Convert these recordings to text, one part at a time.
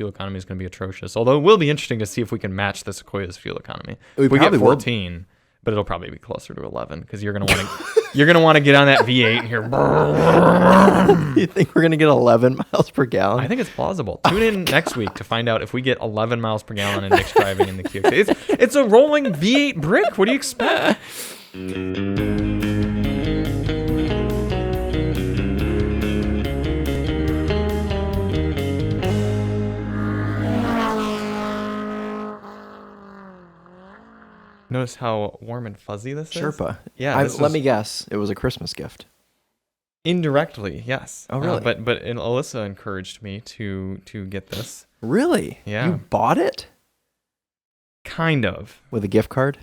fuel economy is going to be atrocious. Although it will be interesting to see if we can match the Sequoia's fuel economy. We get probably 14, but it'll probably be closer to 11 because you're going to want to get on that V8 and hear. You think we're going to get 11 miles per gallon? I think it's plausible. Tune in next week to find out if we get 11 miles per gallon in Nick's driving in the QX80. It's a rolling V8 brick. What do you expect? Notice how warm and fuzzy this is? Sherpa. Yeah. Let me guess. It was a Christmas gift. Indirectly, yes. Oh, really? But Alyssa encouraged me to get this. Really? Yeah. You bought it? Kind of. With a gift card?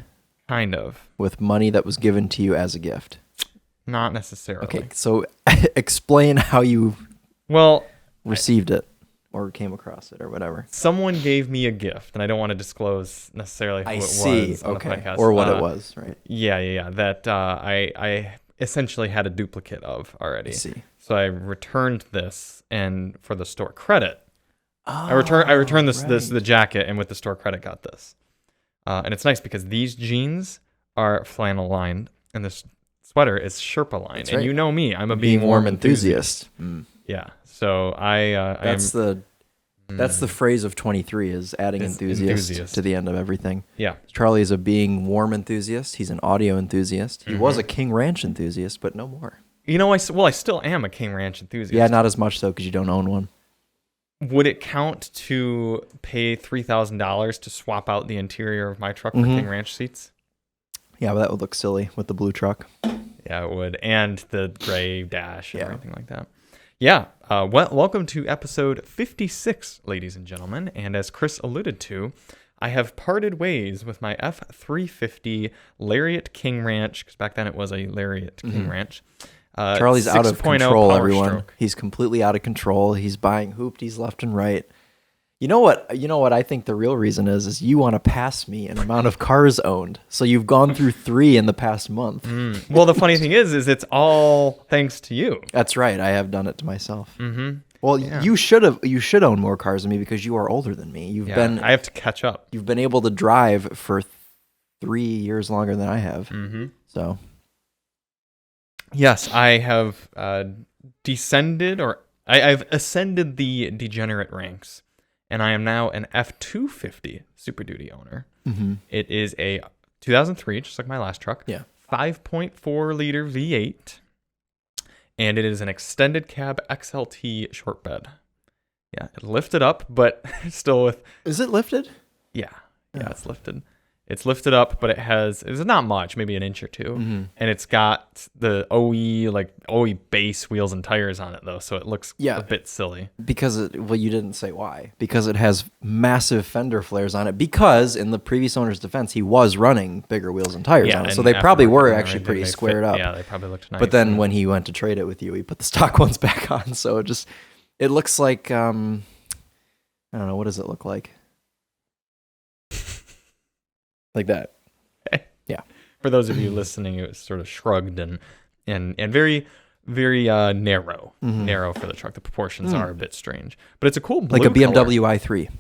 Kind of. With money that was given to you as a gift? Not necessarily. Okay, so explain how you received it or came across it or whatever. Someone gave me a gift, and I don't want to disclose necessarily who it was on the podcast. Or what it was, right? Yeah. That I essentially had a duplicate of already. I see. So I returned this, and for the store credit, I returned the jacket, and with the store credit got this. And it's nice because these jeans are flannel lined, and this sweater is Sherpa lined. That's and right. you know me, I'm a being warm enthusiast. Yeah. So that's the phrase of 23 is adding enthusiast to the end of everything. Yeah. Charlie is a being warm enthusiast. He's an audio enthusiast. He was a King Ranch enthusiast, but no more. You know, I still am a King Ranch enthusiast. Yeah, not as much though because you don't own one. Would it count to pay $3,000 to swap out the interior of my truck for King Ranch seats? Yeah, but that would look silly with the blue truck. Yeah, it would. And the gray dash and everything like that. Yeah. Welcome to episode 56, ladies and gentlemen. And as Chris alluded to, I have parted ways with my F350 Lariat King Ranch, because back then it was a Lariat King Ranch. Charlie's out of control, everyone. Stroke. He's completely out of control. He's buying hoopties left and right. You know what I think the real reason is you want to pass me in amount of cars owned. So you've gone through 3 in the past month. Well, the funny thing is it's all thanks to you. That's right. I have done it to myself. Mm-hmm. Well, yeah. You should own more cars than me because you are older than me. I have to catch up. You've been able to drive for 3 years longer than I have. Mm-hmm. So yes, I have descended I've ascended the degenerate ranks. And I am now an F250 Super Duty owner. Mm-hmm. It is a 2003, just like my last truck. Yeah. 5.4 liter V8. And it is an extended cab XLT short bed. Yeah, it lifted up, but still with... Is it lifted? Yeah, it's lifted. It's lifted up, but it's not much, maybe an inch or two. Mm-hmm. And it's got the OE base wheels and tires on it, though, so it looks a bit silly. Because, you didn't say why. Because it has massive fender flares on it. Because, in the previous owner's defense, he was running bigger wheels and tires on it. So they probably were actually pretty squared up. Yeah, they probably looked nice. But then when he went to trade it with you, he put the stock ones back on. So it looks like, I don't know, what does it look like? Like that. Yeah. For those of you listening, it was sort of shrugged and very, very narrow. Mm-hmm. Narrow for the truck. The proportions are a bit strange. But it's a cool blue like a BMW color. i3.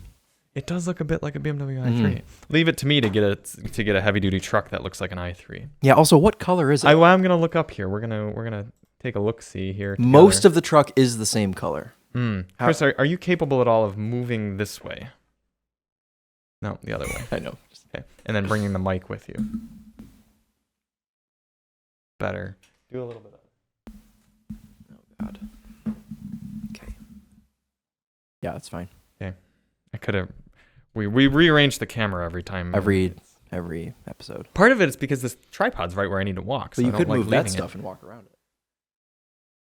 It does look a bit like a BMW i3. Leave it to me to get a heavy duty truck that looks like an i3. Yeah, also what color is it? I'm gonna look up here. We're gonna take a look see here. Together. Most of the truck is the same color. Chris, are you capable at all of moving this way? No, the other way. I know. Okay. And then bringing the mic with you. Better. Do a little bit of it. Oh, God. Okay. Yeah, that's fine. Okay. I could have... We rearrange the camera every time. Every episode. Part of it is because this tripod's right where I need to walk. So you could move that stuff and walk around it.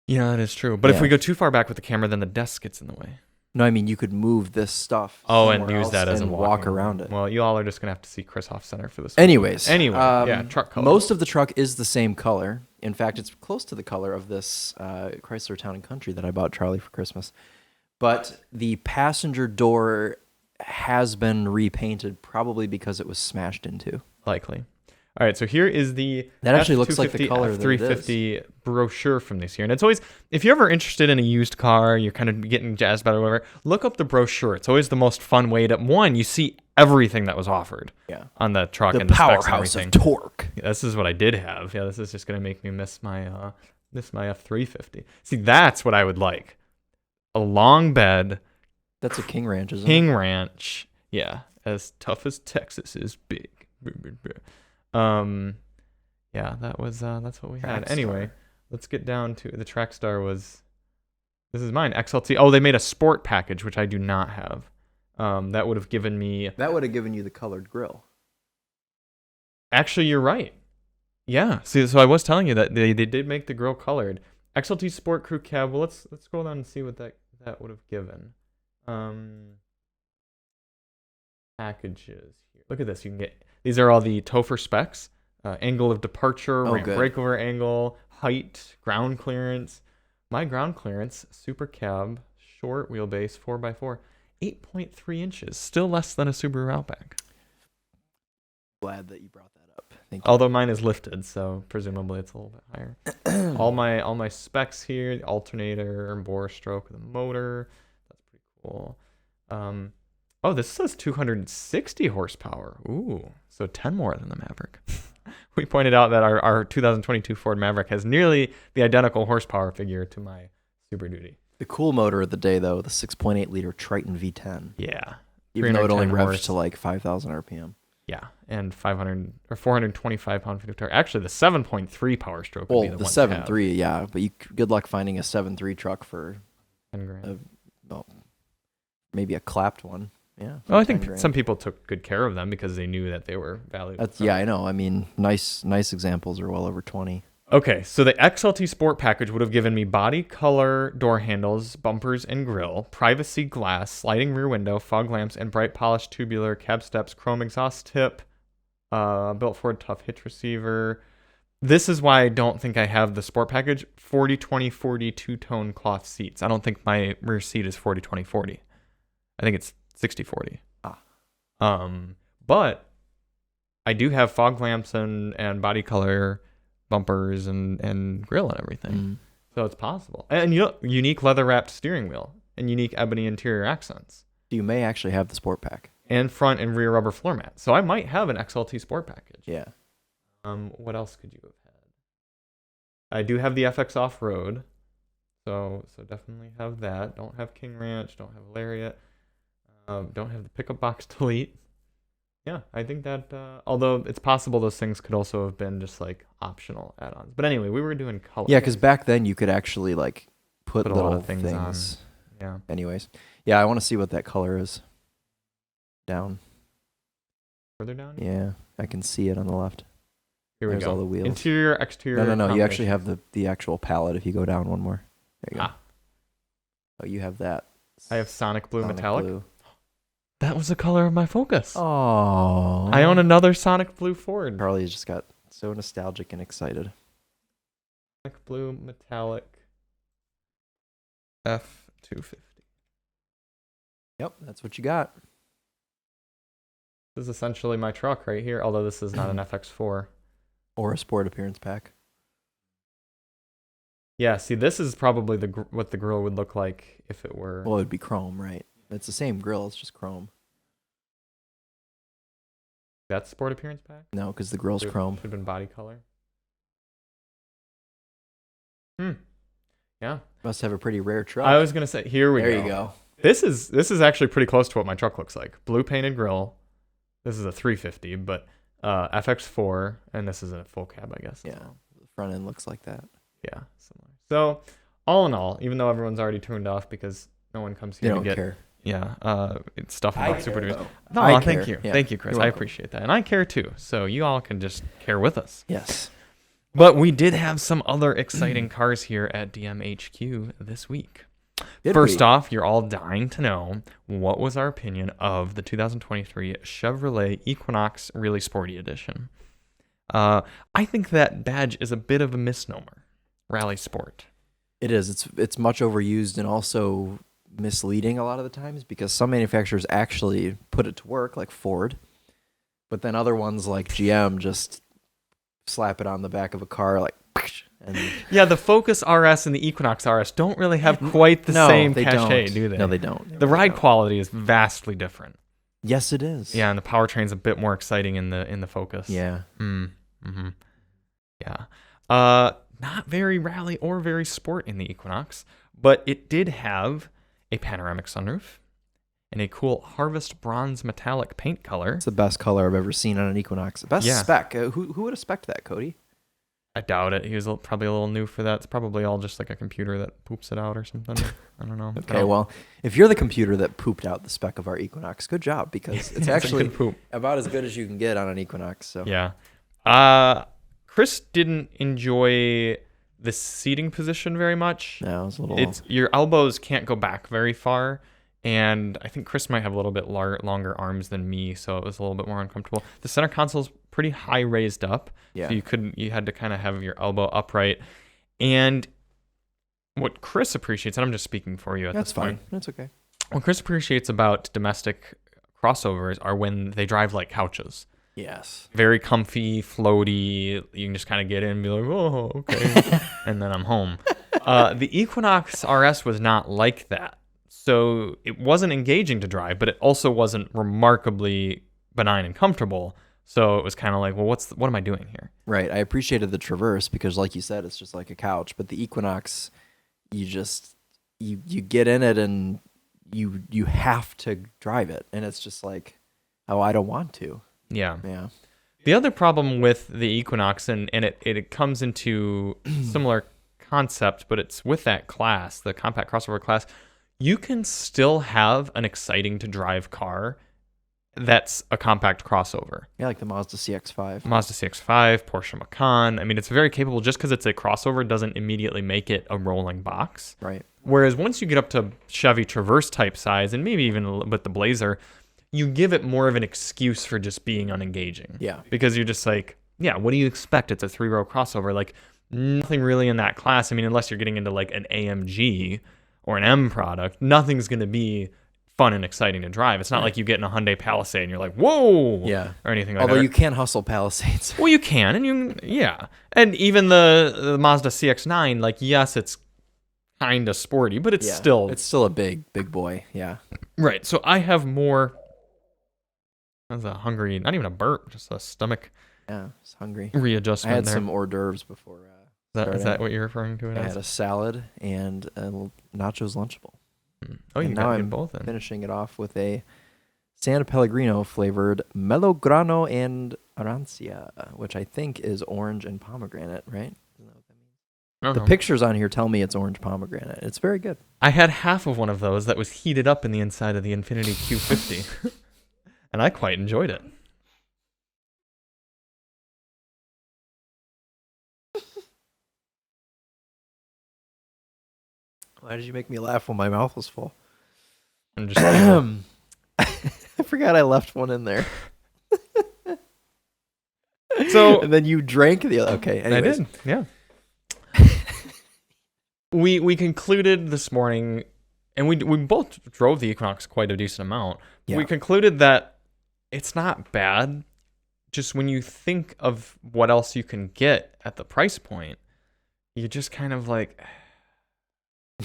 Yeah, that is true. But if we go too far back with the camera, then the desk gets in the way. No, I mean, you could move this stuff. And use that as a walk around it. Well, you all are just going to have to see Chris off center for this. Anyway, truck color. Most of the truck is the same color. In fact, it's close to the color of this Chrysler Town & Country that I bought Charlie for Christmas. But the passenger door has been repainted, probably because it was smashed into. Likely. All right, so here is the That actually looks like the F250, color that it is. F350 brochure from this year. And it's always, if you're ever interested in a used car, you're kind of getting jazzed about it or whatever, look up the brochure. It's always the most fun way to, one, you see everything that was offered on the truck the and the specs and powerhouse everything. of torque. Yeah, this is what I did have. Yeah, this is just going to make me miss my F350. See, that's what I would like. A long bed. That's a King Ranch, isn't King it? Ranch. Yeah, as tough as Texas is big. Yeah, that's what we had. Anyway, let's get down to the Trackstar this is mine, XLT. Oh, they made a sport package, which I do not have. That would have given me... That would have given you the colored grill. Actually, you're right. Yeah. See, so I was telling you that they did make the grill colored. XLT Sport Crew Cab. Well, let's scroll down and see what that would have given. Packages here. Look at this. You can get... These are all the Topher specs. Angle of departure, ramp breakover angle, height, ground clearance. My ground clearance, super cab, short wheelbase, 4x4, 8.3 inches. Still less than a Subaru Outback. Glad that you brought that up. Thank you. Although mine is lifted, so presumably it's a little bit higher. all my specs here, the alternator and bore stroke of the motor. That's pretty cool. Oh, this says 260 horsepower. Ooh, so 10 more than the Maverick. We pointed out that our 2022 Ford Maverick has nearly the identical horsepower figure to my Super Duty. The cool motor of the day, though, the 6.8 liter Triton V10. Yeah. Even though it only 310 revs horse. to like 5,000 RPM. Yeah, and 425 pound-feet of torque. Actually, the 7.3 Power Stroke would Well, be the the one 7.3, yeah, but good luck finding a 7.3 truck for 10 grand. Maybe a clapped one. Yeah. Well, I think some people took good care of them because they knew that they were valuable. Yeah, I know. I mean, nice examples are well over 20. Okay, so the XLT Sport package would have given me body color door handles, bumpers and grille, privacy glass, sliding rear window, fog lamps, and bright polished tubular cab steps, chrome exhaust tip, built Ford tough hitch receiver. This is why I don't think I have the Sport package. 40-20-40 two-tone cloth seats. I don't think my rear seat is 40-20-40. I think it's 60-40. But I do have fog lamps and body color bumpers and grill and everything. So it's possible. And unique leather wrapped steering wheel and unique ebony interior accents. You may actually have the Sport pack. And front and rear rubber floor mats. So I might have an XLT Sport package. Yeah. What else could you have had? I do have the FX Off-Road. So definitely have that. Don't have King Ranch. Don't have Lariat. Don't have the pickup box delete. Yeah, I think that, although it's possible those things could also have been just like optional add-ons. But anyway, we were doing color. Yeah, because back then you could actually like put a little lot of things on. Yeah. Anyways, yeah, I want to see what that color is. Down. Further down? Yeah, I can see it on the left. Here we There's go. all the wheels. Interior, exterior. No. You actually have the actual palette if you go down one more. There you go. Oh, you have that. I have Sonic Blue Sonic Metallic. Blue. That was the color of my Focus. Oh. I own another Sonic Blue Ford. Charlie just got so nostalgic and excited. Sonic Blue Metallic F250. Yep, that's what you got. This is essentially my truck right here, although this is not an FX4. Or a Sport appearance pack. Yeah, see, this is probably what the grill would look like if it were... Well, it would be chrome, right? It's the same grill, it's just chrome. That's Sport appearance pack? No, because the grill's chrome. Should have been body color. Yeah. Must have a pretty rare truck. I was going to say, here we go. There you go. This is actually pretty close to what my truck looks like. Blue painted grill. This is a 350, but FX4, and this is a full cab, I guess. Yeah, the front end looks like that. Yeah, similar. So, all in all, even though everyone's already turned off because no one comes here You to don't get care. it's stuff about Super Duties. No, I thank care. you. Yeah. Thank you, Chris. You're I welcome. appreciate that. And I care too. So you all can just care with us. Yes. But we did have some other exciting cars here at DMHQ this week. First off, you're all dying to know what was our opinion of the 2023 Chevrolet Equinox Really Sporty Edition. I think that badge is a bit of a misnomer. Rally Sport. It is. It's much overused and also misleading a lot of the times because some manufacturers actually put it to work, like Ford, but then other ones like GM just slap it on the back of a car like. And yeah, the Focus RS and the Equinox RS don't really have quite the same cachet, do they? No, they don't. The ride quality is vastly different. Yes, it is. Yeah, and the powertrain's a bit more exciting in the Focus. Yeah. Mm-hmm. Yeah. Not very rally or very sport in the Equinox, but it did have a panoramic sunroof and a cool Harvest Bronze metallic paint color. It's the best color I've ever seen on an Equinox. Best spec. Who would have spec'd that, Cody? I doubt it. He was probably a little new for that. It's probably all just like a computer that poops it out or something. I don't know. Okay, well, if you're the computer that pooped out the spec of our Equinox, good job, because it's actually about as good as you can get on an Equinox. So yeah. Chris didn't enjoy the seating position very much. No, it was a little. Your elbows can't go back very far, and I think Chris might have a little bit longer arms than me, so it was a little bit more uncomfortable. The center console's pretty high raised up, so you had to kind of have your elbow upright. And what Chris appreciates, and I'm just speaking for you at this point. That's okay. What Chris appreciates about domestic crossovers are when they drive like couches. Yes. Very comfy, floaty. You can just kind of get in and be like, oh, okay. And then I'm home. The Equinox RS was not like that. So it wasn't engaging to drive, but it also wasn't remarkably benign and comfortable. So it was kind of like, well, what am I doing here? Right. I appreciated the Traverse because, like you said, it's just like a couch. But the Equinox, you get in it and you have to drive it, and it's just like, oh, I don't want to. Yeah. Yeah. The other problem with the Equinox, and it comes into similar concept, but it's with that class, the compact crossover class, you can still have an exciting to drive car that's a compact crossover. Yeah, like the Mazda CX-5. Porsche Macan. I mean, it's very capable. Just because it's a crossover doesn't immediately make it a rolling box. Right. Whereas once you get up to Chevy Traverse type size, and maybe even with the Blazer, you give it more of an excuse for just being unengaging. Yeah. Because you're just like, yeah, what do you expect? It's a 3-row crossover. Like, nothing really in that class. I mean, unless you're getting into like an AMG or an M product, nothing's going to be fun and exciting to drive. It's not like you get in a Hyundai Palisade and you're like, whoa, or anything like that. Although you can hustle Palisades. Well, you can, and even the Mazda CX-9, like, yes, it's kind of sporty, but it's still a big boy. Yeah. Right. So I have more. That's a hungry, not even a burp, just a stomach. Yeah, it's hungry. Readjustment. I had some hors d'oeuvres before. Is that what you're referring to? I had a salad and a nachos Lunchable. Oh, you got them both. Finishing it off with a San Pellegrino flavored Melograno and Arancia, which I think is orange and pomegranate, right? Isn't that what that means? The pictures on here tell me it's orange pomegranate. It's very good. I had half of one of those that was heated up in the inside of the Infiniti Q80, and I quite enjoyed it. Why did you make me laugh when my mouth was full? I'm just I forgot I left one in there. So and then you drank the other. Okay, anyways. I did. Yeah. We concluded this morning, and we both drove the Equinox quite a decent amount. Yeah. We concluded that it's not bad. Just when you think of what else you can get at the price point, you just kind of like.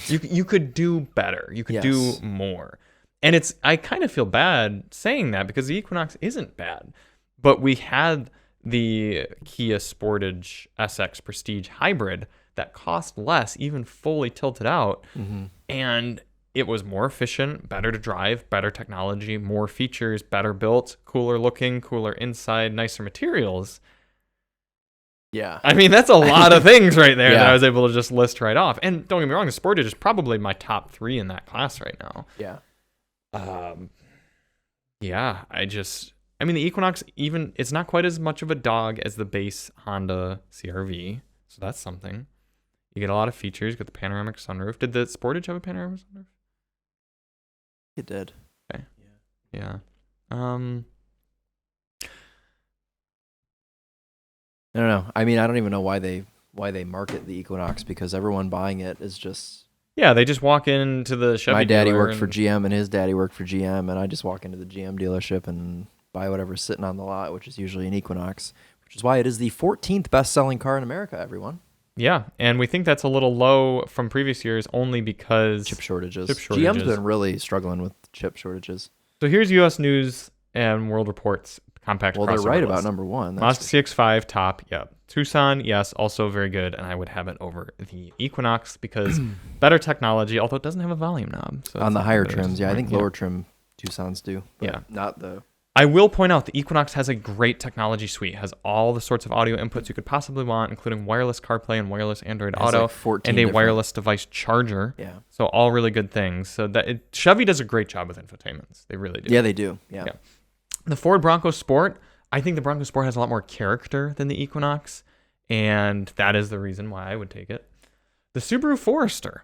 You could do better. You could do more. And I kind of feel bad saying that because the Equinox isn't bad. But we had the Kia Sportage SX Prestige Hybrid that cost less, even fully tilted out. Mm-hmm. And it was more efficient, better to drive, better technology, more features, better built, cooler looking, cooler inside, nicer materials. Yeah. I mean, that's a lot of things right there that I was able to just list right off. And don't get me wrong, the Sportage is probably my top 3 in that class right now. Yeah. I mean, the Equinox, even, it's not quite as much of a dog as the base Honda CR-V. So that's something. You get a lot of features. You get the panoramic sunroof. Did the Sportage have a panoramic sunroof? It did. Okay. Yeah. I don't know. I mean, I don't even know why they market the Equinox because everyone buying it is just. Yeah, they just walk into the Chevy. My daddy worked for GM and his daddy worked for GM, and I just walk into the GM dealership and buy whatever's sitting on the lot, which is usually an Equinox. which is why it is the 14th best-selling car in America, everyone. Yeah, and we think that's a little low from previous years only because... Chip shortages. GM's been really struggling with chip shortages. So here's U.S. News and World Report's compact crossover Well, they're right list. about number one. Mazda CX-5 top, yeah. Tucson, yes, also very good, and I would have it over the Equinox because better technology, although it doesn't have a volume knob. So on the higher trims, yeah. I think lower trim Tucsons do. Yeah. Not the... I will point out the Equinox has a great technology suite. It has all the sorts of audio inputs you could possibly want, including wireless CarPlay and wireless Android Auto, and a wireless device charger. Yeah. So all really good things. So Chevy does a great job with infotainments. They really do. Yeah, they do. Yeah. The Ford Bronco Sport, I think the Bronco Sport has a lot more character than the Equinox, and that is the reason why I would take it. The Subaru Forester.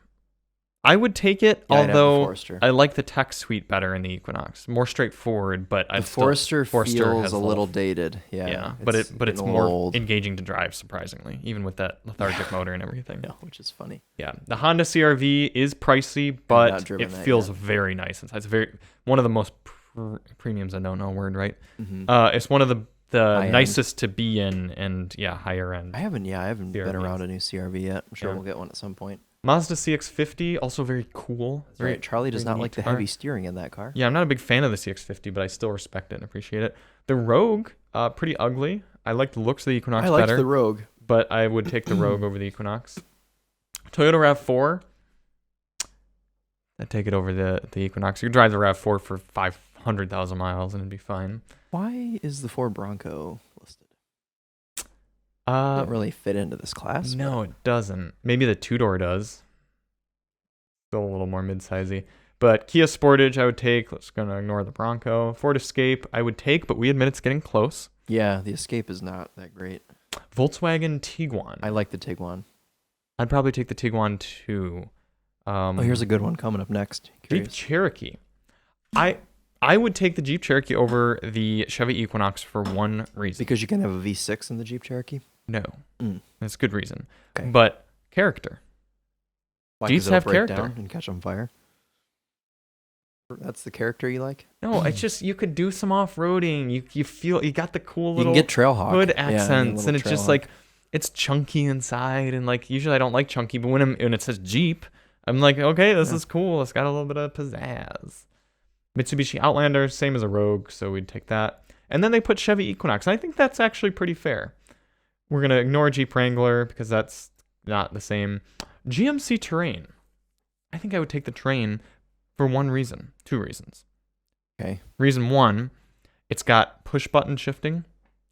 I would take it, although I like the tech suite better in the Equinox. More straightforward, but the Forester feels a little dated. Yeah, but it's more engaging to drive, surprisingly, even with that lethargic motor and everything. Yeah, which is funny. Yeah, the Honda CR-V is pricey, but it feels very nice inside. It's one of the most premiums. I don't know a word, right? Mm-hmm. It's one of the nicest to be in, and higher end. I haven't been around a new CR-V yet. I'm sure we'll get one at some point. Mazda CX-50, also very cool. That's right. Charlie does not like the heavy steering in that car. Yeah, I'm not a big fan of the CX-50, but I still respect it and appreciate it. The Rogue, pretty ugly. I like the looks of the Equinox better. I like the Rogue. But I would take the Rogue over the Equinox. Toyota RAV4, I'd take it over the Equinox. You could drive the RAV4 for 500,000 miles and it'd be fine. Why is the Ford Bronco listed? Doesn't really fit into this class. No, it doesn't. Maybe the two-door does. Still a little more mid-sizey. But Kia Sportage, I would take. Let's gonna ignore the Bronco. Ford Escape, I would take, but we admit it's getting close. Yeah, the Escape is not that great. Volkswagen Tiguan. I like the Tiguan. I'd probably take the Tiguan too. Here's a good one coming up next. Jeep Cherokee. I would take the Jeep Cherokee over the Chevy Equinox for one reason. Because you can have a V6 in the Jeep Cherokee? No. That's a good reason. Okay. But character. Why, Jeeps have character. Down and catch on fire? That's the character you like? No, it's just you could do some off-roading. You feel you got the cool little you can get Trailhawk hood accents, and it's just like it's chunky inside, and like usually I don't like chunky, but when it says Jeep, I'm like, okay, this is cool. It's got a little bit of pizzazz. Mitsubishi Outlander, same as a Rogue, so we'd take that. And then they put Chevy Equinox. And I think that's actually pretty fair. We're going to ignore Jeep Wrangler because that's not the same. GMC Terrain. I think I would take the Terrain for two reasons. Okay. Reason one, it's got push-button shifting,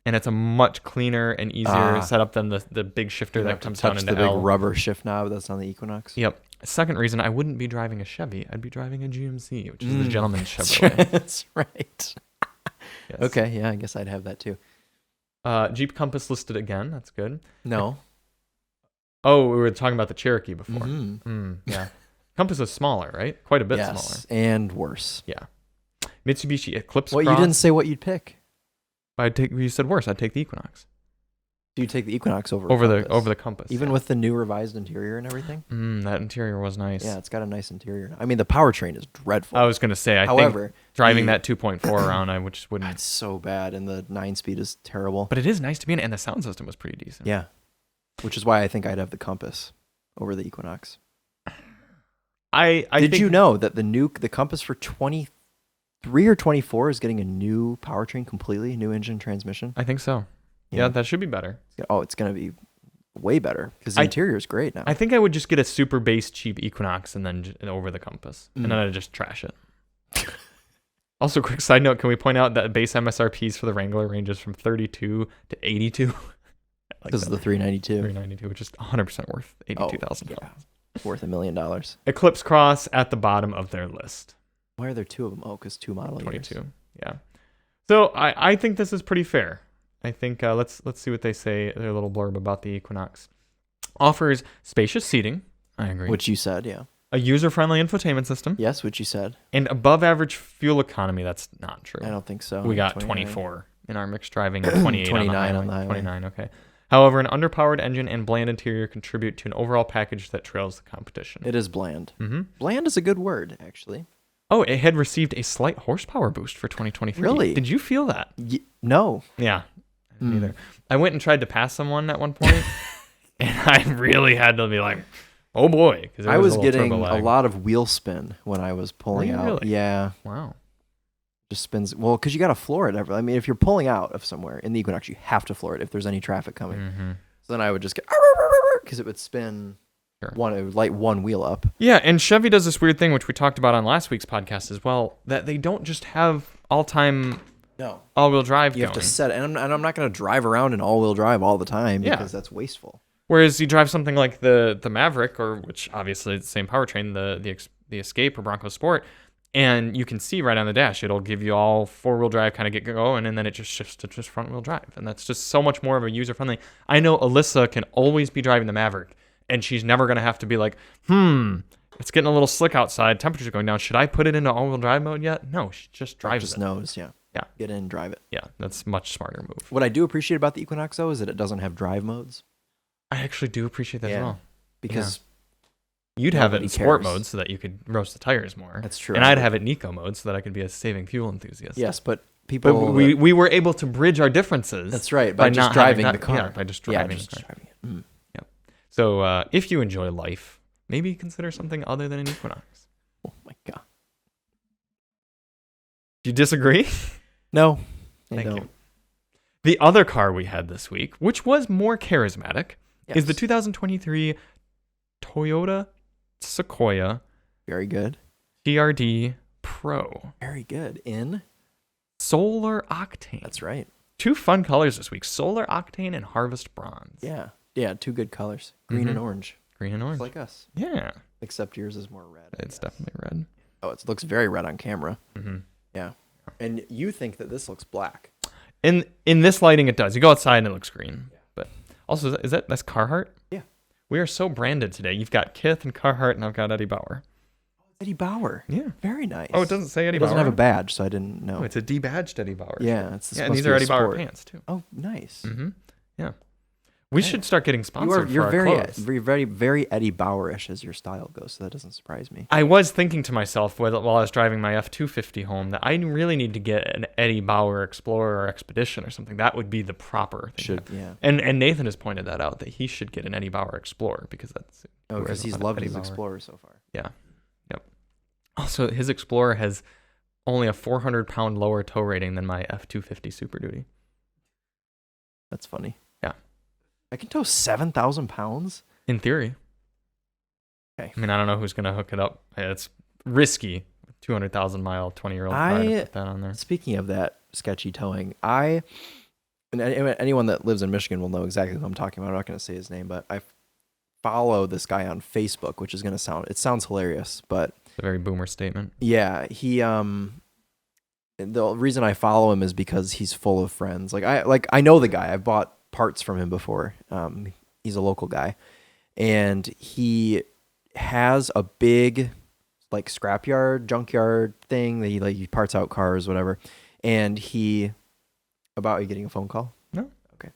and it's a much cleaner and easier setup than the big shifter that comes down into the big rubber shift knob that's on the Equinox. Yep. Second reason, I wouldn't be driving a Chevy. I'd be driving a GMC, which is the gentleman's Chevrolet. That's right. Yes. Okay, yeah, I guess I'd have that too. Jeep Compass listed again. That's good. No. Oh, we were talking about the Cherokee before. Yeah. Compass is smaller, right? Quite a bit smaller. And worse. Yeah. Mitsubishi Eclipse Cross. You didn't say what you'd pick. You said worse. I'd take the Equinox. Do you take the Equinox over the Compass? Even with the new revised interior and everything? That interior was nice. Yeah, it's got a nice interior. I mean, the powertrain is dreadful. I was going to say, I think driving that 2.4 around, I just wouldn't. It's so bad, and the 9-speed is terrible. But it is nice to be in, and the sound system was pretty decent. Yeah, which is why I think I'd have the Compass over the Equinox. Did you know that the Compass for 23 or 24 is getting a new powertrain completely, new engine transmission? I think so. Yeah, that should be better. Oh, it's going to be way better because the interior is great now. I think I would just get a super base cheap Equinox and then over the Compass, and then I'd just trash it. Also, quick side note, can we point out that base MSRPs for the Wrangler ranges from 32 to 82? This is the 392. 392, which is 100% worth $82,000. Yeah. Worth $1 million. Eclipse Cross at the bottom of their list. Why are there two of them? Oh, because two model 22. years. Yeah. So I think this is pretty fair. I think let's see what they say, their little blurb about the Equinox. Offers spacious seating. I agree. Which you said, yeah. A user-friendly infotainment system. Yes, which you said. And above-average fuel economy. That's not true. I don't think so. We got 24 in our mixed driving and 29 on the highway. 29, okay. However, an underpowered engine and bland interior contribute to an overall package that trails the competition. It is bland. Mm-hmm. Bland is a good word, actually. Oh, it had received a slight horsepower boost for 2023. Really? Did you feel that? No. Yeah. either. I went and tried to pass someone at one point, and I really had to be like, oh boy. Because I was getting a lot of wheel spin when I was pulling out. Really? Yeah. Wow. Just spins. Well, because you got to floor it. I mean, if you're pulling out of somewhere in the Equinox, you have to floor it if there's any traffic coming. Mm-hmm. So then I would just get, because it would spin. Sure. It would light one wheel up. Yeah, and Chevy does this weird thing, which we talked about on last week's podcast as well, that they don't just have all-time all-wheel drive You have to set it. And I'm not going to drive around in all-wheel drive all the time because that's wasteful. Whereas you drive something like the Maverick, or which obviously is the same powertrain, the Escape or Bronco Sport, and you can see right on the dash, it'll give you all four-wheel drive, kind of get going, and then it just shifts to just front-wheel drive. And that's just so much more of a user-friendly. I know Alyssa can always be driving the Maverick, and she's never going to have to be like, it's getting a little slick outside, temperature's going down. Should I put it into all-wheel drive mode yet? No, she just drives it. Just knows, yeah. Get in and drive it. Yeah, that's a much smarter move. What I do appreciate about the Equinox, though, is that it doesn't have drive modes. I actually do appreciate that as well. Because you'd have it in sport mode so that you could roast the tires more. That's true. And I'd have it in eco mode so that I could be a saving fuel enthusiast. Yes, but people... But we were able to bridge our differences. That's right, by just driving the car. Yeah, by just driving the car. Driving it. Mm. Yep. So if you enjoy life, maybe consider something other than an Equinox. Oh my God. Do you disagree? No, Thank you. The other car we had this week, which was more charismatic, is the 2023 Toyota Sequoia Very good. TRD Pro. Very good. In? Solar Octane. That's right. Two fun colors this week, Solar Octane and Harvest Bronze. Yeah. Yeah, two good colors. Green and orange. Green and orange. Just like us. Yeah. Except yours is more red. It's definitely red. Oh, it looks very red on camera. Mm-hmm. Yeah. And you think that this looks black. In this lighting, it does. You go outside and it looks green. Yeah. But also, that's Carhartt? Yeah. We are so branded today. You've got Kith and Carhartt, and I've got Eddie Bauer. Eddie Bauer. Yeah. Very nice. Oh, it doesn't say Eddie Bauer? It doesn't have a badge, so I didn't know. Oh, it's a debadged Eddie Bauer. Yeah. It's and these are Eddie Bauer pants, too. Oh, nice. Mm-hmm. Yeah. We should start getting sponsored you're for our clothes. very, very Eddie Bauer-ish as your style goes, so that doesn't surprise me. I was thinking to myself while I was driving my F-250 home that I really need to get an Eddie Bauer Explorer or Expedition or something. That would be the proper thing. Yeah. And Nathan has pointed that out, that he should get an Eddie Bauer Explorer because that's... Oh, because he's loved his Explorer so far. Yeah. Yep. Also, his Explorer has only a 400-pound lower tow rating than my F-250 Super Duty. That's funny. Yeah. I can tow 7,000 pounds? In theory. Okay. I mean, I don't know who's going to hook it up. It's risky. 200,000-mile, 20-year-old car to put that on there. Speaking of that sketchy towing, and anyone that lives in Michigan will know exactly who I'm talking about. I'm not going to say his name, but I follow this guy on Facebook, which is going to sounds hilarious, but... It's a very boomer statement. Yeah, he... The reason I follow him is because he's full of friends. I know the guy. I've bought parts from him before. He's a local guy, and he has a big scrapyard, junkyard thing that he parts out cars, whatever. And about you getting a phone call? No. Okay.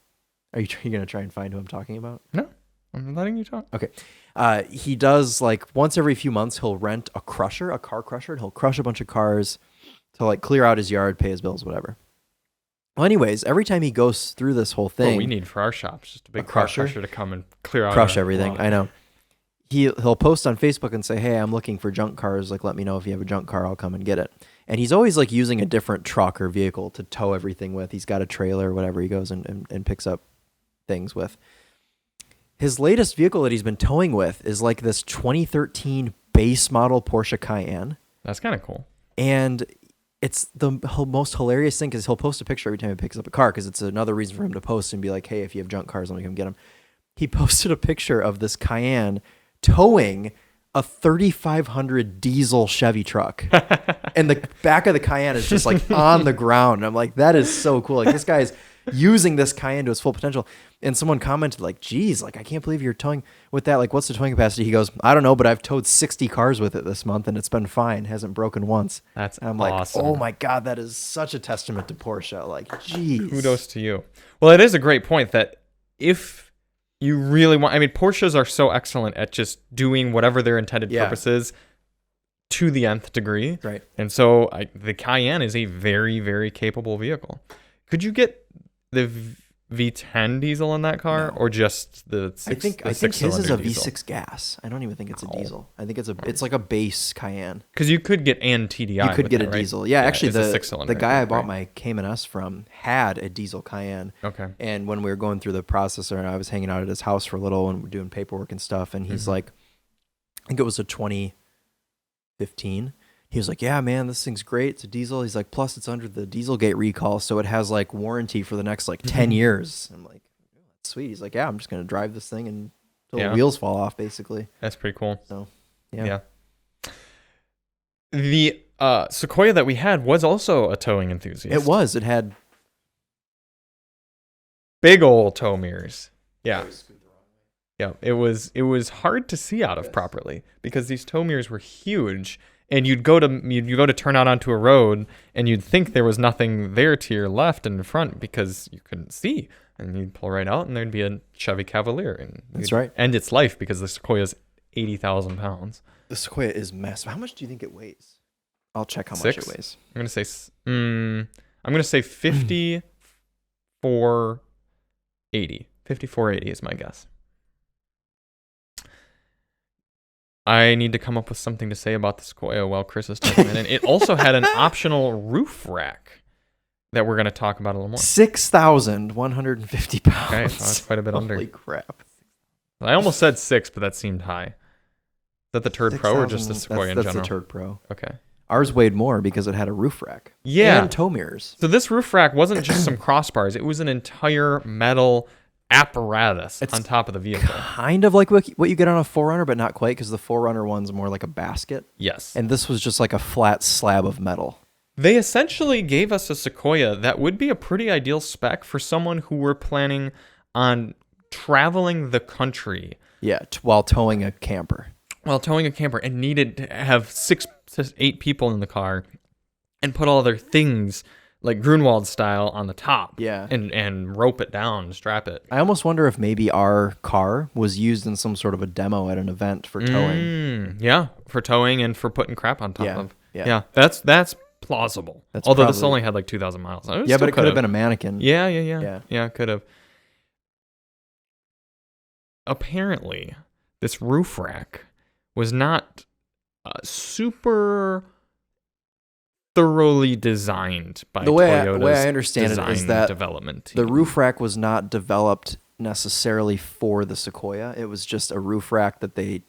Are you gonna try and find who I'm talking about? No, I'm letting you talk. Okay. He does once every few months he'll rent a car crusher, and he'll crush a bunch of cars to clear out his yard, pay his bills, whatever. Well, anyways, every time he goes through this whole thing... What we need for our shops, just a big crusher to come and clear out... Crush everything, lot. I know. He'll post on Facebook and say, hey, I'm looking for junk cars. Let me know if you have a junk car. I'll come and get it. And he's always using a different truck or vehicle to tow everything with. He's got a trailer or whatever he goes and picks up things with. His latest vehicle that he's been towing with is this 2013 base model Porsche Cayenne. That's kind of cool. And... it's the most hilarious thing because he'll post a picture every time he picks up a car because it's another reason for him to post and be like, hey, if you have junk cars, let me come get them. He posted a picture of this Cayenne towing a 3,500 diesel Chevy truck. And the back of the Cayenne is just on the ground. And I'm like, that is so cool. This guy's using this Cayenne to its full potential. And someone commented geez, I can't believe you're towing with that. What's the towing capacity? He goes, I don't know, but I've towed 60 cars with it this month and it's been fine. Hasn't broken once. That's and I'm awesome. Oh my God, that is such a testament to Porsche. Geez. Kudos to you. Well, it is a great point that if you really want, Porsches are so excellent at just doing whatever their intended purpose is to the nth degree. Right. And so the Cayenne is a very, very capable vehicle. Could you get the V10 diesel in that car, or just the six? I think his is a diesel? V6 gas. I don't even think it's a diesel. I think it's like a base Cayenne. Because you could get an TDI. You could get a diesel. Yeah, actually, the guy I bought my Cayman S from had a diesel Cayenne. Okay. And when we were going through the processor, and I was hanging out at his house for a little, and we're doing paperwork and stuff, and he's like, I think it was a 2015. He was like, yeah, man, this thing's great. It's a diesel. He's like, plus it's under the Dieselgate recall, so it has like warranty for the next like 10 years. I'm like, oh, that's sweet. He's like, yeah, I'm just going to drive this thing until the wheels fall off, basically. That's pretty cool. So, yeah. The Sequoia that we had was also a towing enthusiast. It was. It had big old tow mirrors. Yeah. Yeah. It was hard to see out of properly because these tow mirrors were huge. And you'd go to turn out onto a road, and you'd think there was nothing there to your left and in front because you couldn't see. And you'd pull right out, and there'd be a Chevy Cavalier. And that's right. End its life because the Sequoia's 80,000 pounds. The Sequoia is massive. How much do you think it weighs? I'll check how much it weighs. I'm gonna say 5480. 5480 is my guess. I need to come up with something to say about the Sequoia while Chris is typing it in. It also had an optional roof rack that we're going to talk about a little more. 6,150 pounds. Okay, so that's quite a bit under. Holy crap. I almost said 6, but that seemed high. Is that the Turd Pro or just the Sequoia in general? That's the Turd Pro. Okay. Ours weighed more because it had a roof rack. Yeah. And tow mirrors. So this roof rack wasn't just some crossbars. It was an entire metal apparatus on top of the vehicle. Kind of like what you get on a 4Runner, but not quite, because the 4Runner one's more like a basket. Yes. And this was just like a flat slab of metal. They essentially gave us a Sequoia that would be a pretty ideal spec for someone who were planning on traveling the country. Yeah, while towing a camper. And needed to have 6 to 8 people in the car and put all their things like Grunwald style on the top. Yeah. And rope it down, strap it. I almost wonder if maybe our car was used in some sort of a demo at an event for towing. Yeah, for towing and for putting crap on top of. Yeah. That's plausible. Although this only had like 2,000 miles. Yeah, but it could have been a mannequin. Yeah, it could have. Apparently, this roof rack was not super thoroughly designed by Toyota's the way I understand it is that development team. The roof rack was not developed necessarily for the Sequoia. It was just a roof rack that they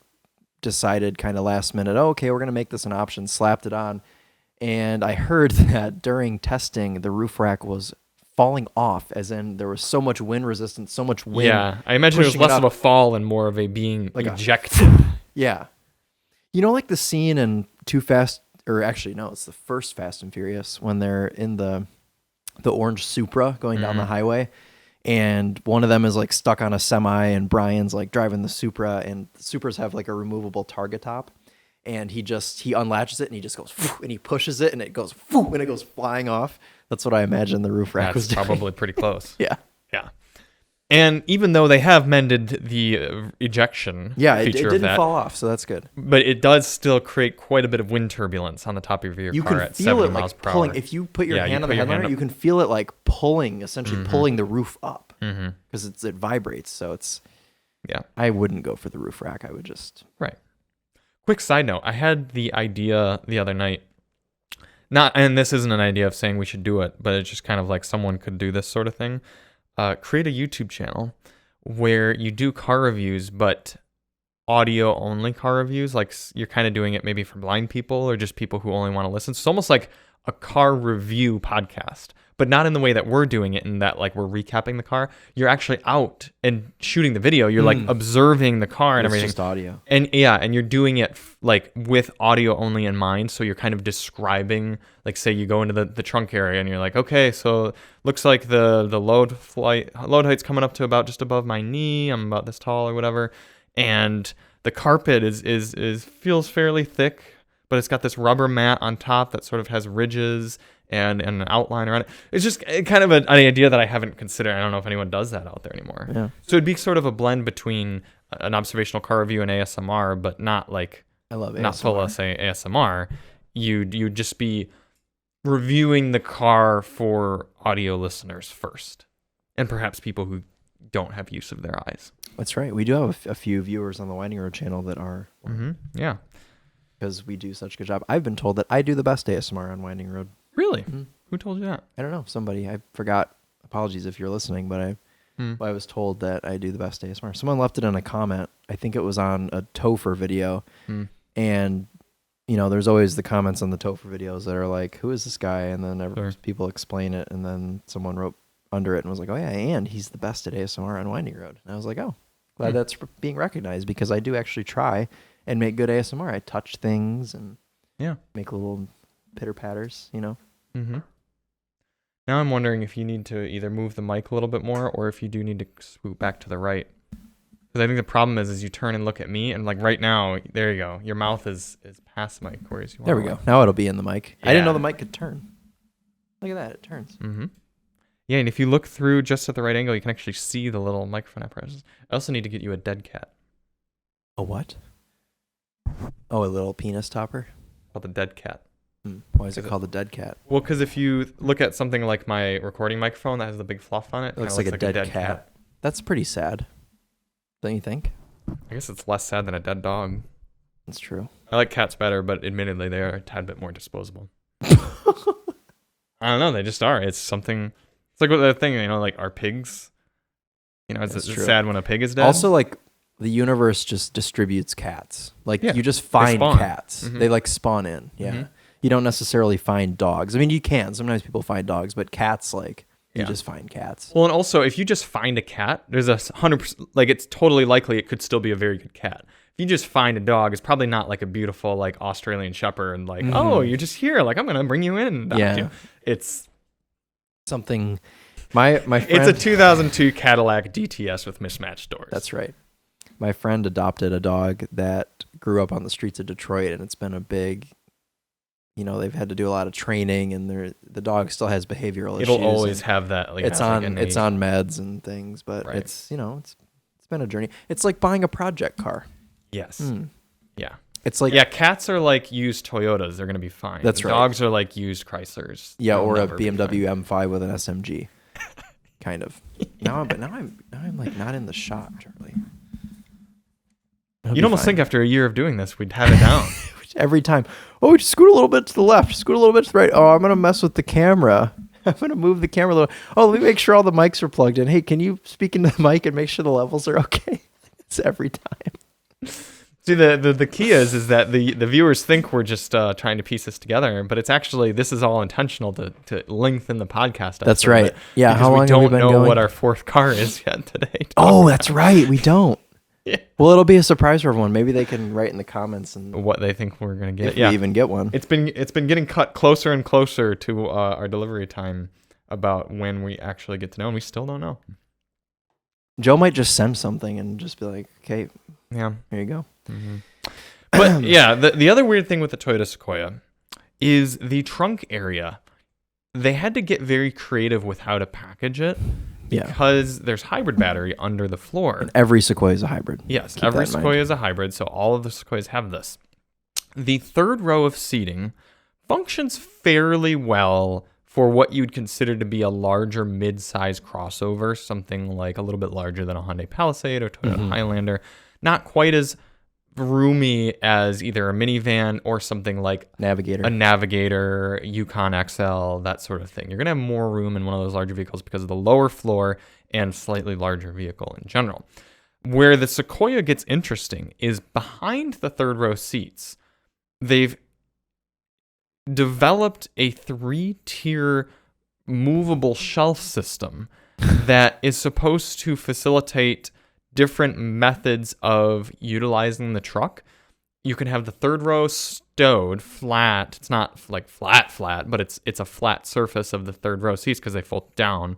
decided kind of last minute, okay, we're going to make this an option, slapped it on. And I heard that during testing, the roof rack was falling off, as in there was so much wind resistance, so much wind. Yeah, I imagine it was less of a fall and more of a being like ejected. Yeah. You know, like the scene in Too Fast, or actually, no, it's the first Fast and Furious, when they're in the orange Supra going down the highway, and one of them is like stuck on a semi, and Brian's like driving the Supra, and the Supras have like a removable target top, and he unlatches it, and he just goes, and he pushes it, and it goes, and it goes flying off. That's what I imagine the roof rack was doing. Probably pretty close. Yeah. And even though they have mended the ejection feature it didn't fall off, so that's good. But it does still create quite a bit of wind turbulence on the top of your car at 70 miles per hour. If you put your hand on the headliner, you can feel it like pulling, essentially pulling the roof up because it vibrates. So it's, I wouldn't go for the roof rack. I would just... Right. Quick side note. I had the idea the other night, and this isn't an idea of saying we should do it, but it's just kind of like someone could do this sort of thing. Create a YouTube channel where you do car reviews, but audio only car reviews. Like you're kind of doing it maybe for blind people or just people who only want to listen. So it's almost like a car review podcast, but not in the way that we're doing it, in that like we're recapping the car. You're actually out and shooting the video. You're like observing the car and everything. It's just audio. And and you're doing it like with audio only in mind. So you're kind of describing, like say you go into the trunk area and you're like, okay, so looks like the load height's coming up to about just above my knee. I'm about this tall or whatever. And the carpet is feels fairly thick, but it's got this rubber mat on top that sort of has ridges and an outline around it. It's just kind of an idea that I haven't considered. I don't know if anyone does that out there anymore. Yeah. So it'd be sort of a blend between an observational car review and ASMR, but not like I love ASMR. Not full ASMR. You'd just be reviewing the car for audio listeners first, and perhaps people who don't have use of their eyes. That's right. We do have a few viewers on the Winding Road channel that are. Yeah. Because we do such a good job. I've been told that I do the best ASMR on Winding Road. Really? Mm-hmm. Who told you that? I don't know. Somebody. I forgot. Apologies if you're listening, but I was told that I do the best ASMR. Someone left it in a comment. I think it was on a Topher video. And, there's always the comments on the Topher videos that are like, who is this guy? And then people explain it. And then someone wrote under it and was like, oh, yeah, and he's the best at ASMR on Winding Road. And I was like, oh, glad that's being recognized because I do actually try and make good ASMR. I touch things and make little pitter-patters, Mm-hmm. Now I'm wondering if you need to either move the mic a little bit more or if you do need to swoop back to the right. Because I think the problem is you turn and look at me and like right now, there you go. Your mouth is past the mic, whereas you want. There we go. Now it'll be in the mic. Yeah. I didn't know the mic could turn. Look at that. It turns. Mm-hmm. Yeah, and if you look through just at the right angle, you can actually see the little microphone apparatus. I also need to get you a dead cat. A what? Oh, a little penis topper? Called a dead cat. Why is it called a dead cat? Well, because if you look at something like my recording microphone that has the big fluff on it, it looks like a dead cat. That's pretty sad. Don't you think? I guess it's less sad than a dead dog. That's true. I like cats better, but admittedly, they are a tad bit more disposable. I don't know. They just are. It's something. It's like the thing, like our pigs. It's sad when a pig is dead. Also, like the universe just distributes cats. Like you just find cats. Mm-hmm. They like spawn in. Yeah. Mm-hmm. You don't necessarily find dogs. I mean, you can. Sometimes people find dogs, but cats, like, you just find cats. Well, and also, if you just find a cat, there's 100%, like, it's totally likely it could still be a very good cat. If you just find a dog, it's probably not like a beautiful, like, Australian Shepherd and like, oh, you're just here. Like, I'm going to bring you in. Yeah. It's something. My friend, it's a 2002 Cadillac DTS with mismatched doors. That's right. My friend adopted a dog that grew up on the streets of Detroit, and it's been a big... they've had to do a lot of training, and the dog still has behavioral issues. It'll always have that. Like, it's on meds and things, but it's it's been a journey. It's like buying a project car. Yes. Yeah. It's like cats are like used Toyotas. They're gonna be fine. That's right. Dogs are like used Chryslers. Yeah, or a BMW M5 with an SMG. Kind of. Now I'm like not in the shop, Charlie. You'd almost think after a year of doing this, we'd have it down. Every time. Oh, just scoot a little bit to the left. Scoot a little bit to the right. Oh, I'm going to mess with the camera. I'm going to move the camera a little. Oh, let me make sure all the mics are plugged in. Hey, can you speak into the mic and make sure the levels are okay? It's every time. See, the key is that the viewers think we're just trying to piece this together, but it's actually, this is all intentional to lengthen the podcast. That's right. Yeah. How long have we been going? We don't know what our fourth car is yet today. Oh, that's right. We don't. Yeah. Well, it'll be a surprise for everyone. Maybe they can write in the comments and what they think we're gonna get. If we even get one. It's been getting cut closer and closer to our delivery time about when we actually get to know, and we still don't know. Joe might just send something and just be like, "Okay, yeah, here you go." Mm-hmm. But yeah, the other weird thing with the Toyota Sequoia is the trunk area. They had to get very creative with how to package it. Because there's hybrid battery under the floor. And every Sequoia is a hybrid. Yes, every Sequoia is a hybrid, so all of the Sequoias have this. The third row of seating functions fairly well for what you'd consider to be a larger mid-size crossover, something like a little bit larger than a Hyundai Palisade or Toyota Highlander. Not quite as roomy as either a minivan or something like a Navigator, Yukon XL, that sort of thing. You're going to have more room in one of those larger vehicles because of the lower floor and slightly larger vehicle in general. Where the Sequoia gets interesting is behind the third row seats, they've developed a 3-tier movable shelf system that is supposed to facilitate different methods of utilizing the truck. You can have the third row stowed flat. It's not like flat, but it's a flat surface of the third row seats because they fold down.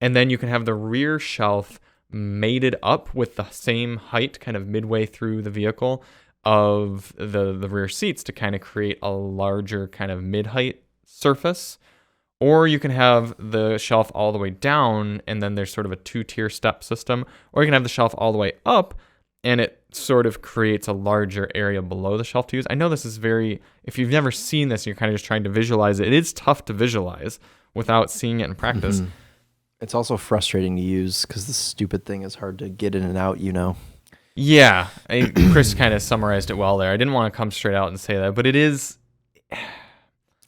And then you can have the rear shelf mated up with the same height kind of midway through the vehicle of the rear seats to kind of create a larger kind of mid-height surface. Or you can have the shelf all the way down, and then there's sort of a 2-tier step system. Or you can have the shelf all the way up, and it sort of creates a larger area below the shelf to use. I know this is if you've never seen this, you're kind of just trying to visualize it. It is tough to visualize without seeing it in practice. It's also frustrating to use because this stupid thing is hard to get in and out, Yeah, Chris kind of summarized it well there. I didn't want to come straight out and say that, but it is...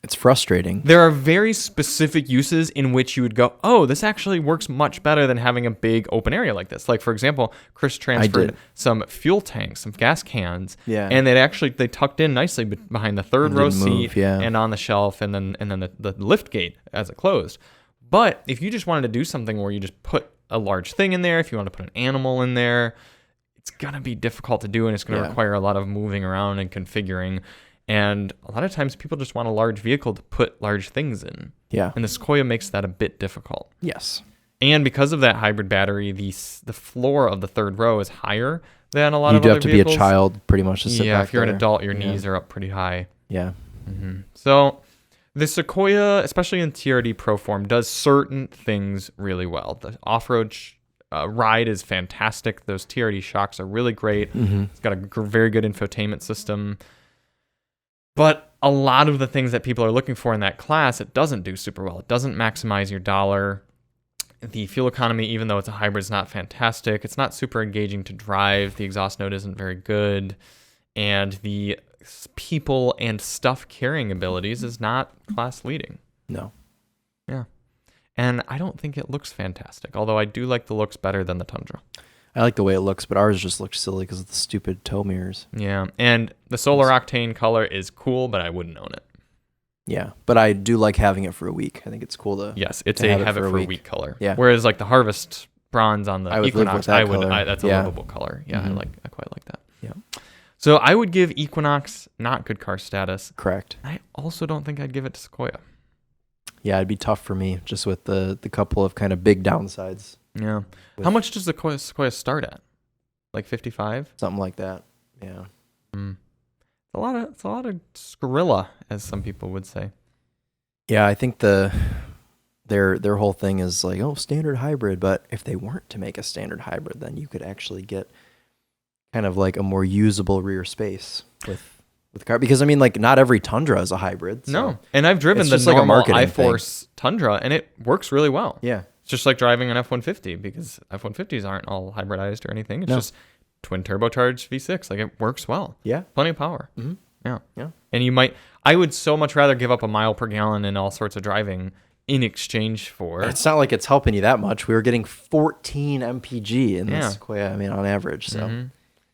It's frustrating. There are very specific uses in which you would go, oh, this actually works much better than having a big open area like this. Like, for example, Chris transferred some fuel tanks, some gas cans, and they tucked in nicely behind the third row seat and on the shelf, and then the lift gate as it closed. But if you just wanted to do something where you just put a large thing in there, if you want to put an animal in there, it's going to be difficult to do, and it's going to require a lot of moving around and configuring. And a lot of times people just want a large vehicle to put large things in. Yeah. And the Sequoia makes that a bit difficult. Yes. And because of that hybrid battery, the floor of the third row is higher than a lot of other vehicles. You do have to be a child pretty much to sit back there. Yeah, if you're an adult, your knees are up pretty high. Yeah. Mm-hmm. So the Sequoia, especially in TRD Pro form, does certain things really well. The off-road ride is fantastic. Those TRD shocks are really great. Mm-hmm. It's got a very good infotainment system. But a lot of the things that people are looking for in that class, it doesn't do super well. It doesn't maximize your dollar. The fuel economy, even though it's a hybrid, is not fantastic. It's not super engaging to drive. The exhaust note isn't very good. And the people and stuff carrying abilities is not class leading. No. Yeah. And I don't think it looks fantastic, although I do like the looks better than the Tundra. I like the way it looks, but ours just looks silly because of the stupid tow mirrors. Yeah, and the solar octane color is cool, but I wouldn't own it. Yeah, but I do like having it for a week. I think it's cool to it's a have it for a week color. Yeah. Whereas like the Harvest bronze on the Equinox, that's a yeah. livable color. Yeah, I quite like that. Yeah. So I would give Equinox not good car status. Correct. I also don't think I'd give it to Sequoia. Yeah, it'd be tough for me just with the couple of kind of big downsides. Yeah. How much does the Sequoia start at? Like 55? Something like that. Yeah. It's a lot of Skrilla, as some people would say. Yeah, I think their whole thing is like, oh, standard hybrid, but if they weren't to make a standard hybrid, then you could actually get kind of like a more usable rear space with the car, because I mean, like, not every Tundra is a hybrid. So no, and I've driven the normal iForce Tundra, and it works really well. Yeah. It's just like driving an F-150, because F-150s aren't all hybridized or anything. It's just twin turbocharged V6. Like, it works well. Yeah. Plenty of power. Mm-hmm. Yeah. Yeah. And I would so much rather give up a mile per gallon in all sorts of driving in exchange for... It's not like it's helping you that much. We were getting 14 mpg in the Sequoia, I mean, on average, so... Mm-hmm.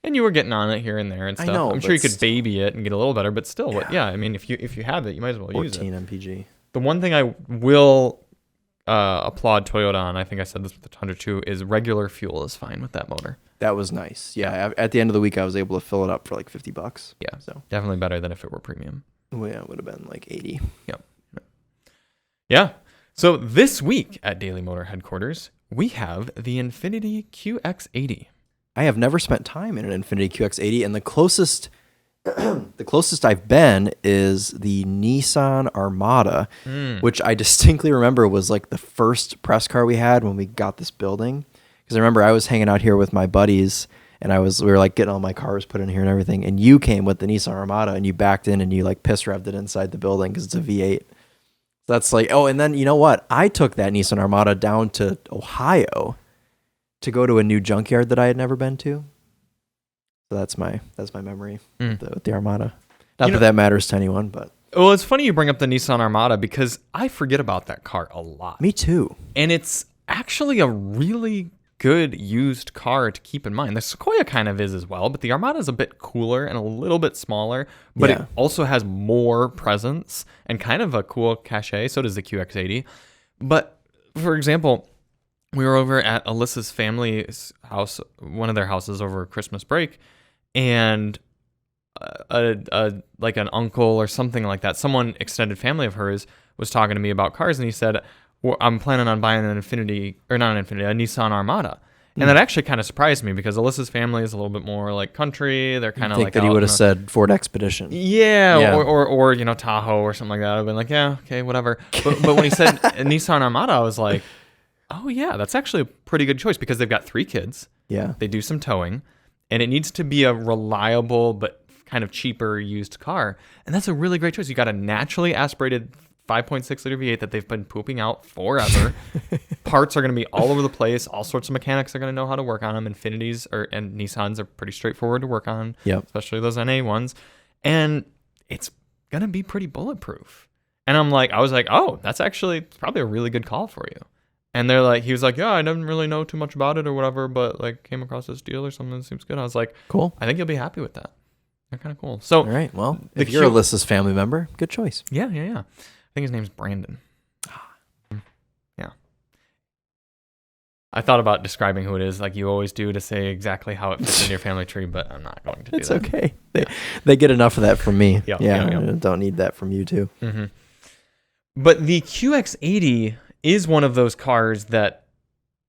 And you were getting on it here and there and stuff. I know, I'm sure you could baby it and get a little better, but still, I mean, if you have it, you might as well use it. 14 mpg. The one thing I will applaud Toyota on, I think I said this with the Tundra too, is regular fuel is fine with that motor. That was nice. Yeah, at the end of the week, I was able to fill it up for like $50. Yeah, so definitely better than if it were premium. Well, yeah, it would have been like 80. Yep. Yeah. So this week at Daily Motor Headquarters, we have the Infiniti QX80. I have never spent time in an Infiniti QX80, and the closest I've been is the Nissan Armada, which I distinctly remember was like the first press car we had when we got this building. Because I remember I was hanging out here with my buddies, and we were like getting all my cars put in here and everything, and you came with the Nissan Armada, and you backed in and you like piss revved it inside the building because it's a V8. So that's like, oh, and then you know what? I took that Nissan Armada down to Ohio to go to a new junkyard that I had never been to. So that's my memory with the Armada. Not that matters to anyone, but... Well, it's funny you bring up the Nissan Armada because I forget about that car a lot. Me too. And it's actually a really good used car to keep in mind. The Sequoia kind of is as well, but the Armada is a bit cooler and a little bit smaller, but it also has more presence and kind of a cool cachet. So does the QX80. But, for example... We were over at Alyssa's family's house, one of their houses over Christmas break, and like an uncle or something like that, someone extended family of hers was talking to me about cars, and he said, well, I'm planning on buying a Nissan Armada. And that actually kind of surprised me because Alyssa's family is a little bit more like country. They're kind of like that he would have said Ford Expedition. Yeah. Or Tahoe or something like that. I've been like, yeah, okay, whatever. But when he said Nissan Armada, I was like, oh, yeah, that's actually a pretty good choice because they've got 3 kids. Yeah. They do some towing, and it needs to be a reliable but kind of cheaper used car. And that's a really great choice. You got a naturally aspirated 5.6 liter V8 that they've been pooping out forever. Parts are going to be all over the place. All sorts of mechanics are going to know how to work on them. Infinitis and Nissans are pretty straightforward to work on, especially those NA ones. And it's going to be pretty bulletproof. And I was like, oh, that's actually probably a really good call for you. And he was like, yeah, I didn't really know too much about it or whatever, but like came across this deal or something that seems good. I was like, cool. I think you'll be happy with that. They're kind of cool. So, all right. Well, if you're Alyssa's family member, good choice. Yeah. I think his name's Brandon. Yeah. I thought about describing who it is like you always do to say exactly how it fits in your family tree, but I'm not going to do that. It's okay. They get enough of that from me. Yeah. Don't need that from you too. Mm-hmm. But the QX80 is one of those cars that,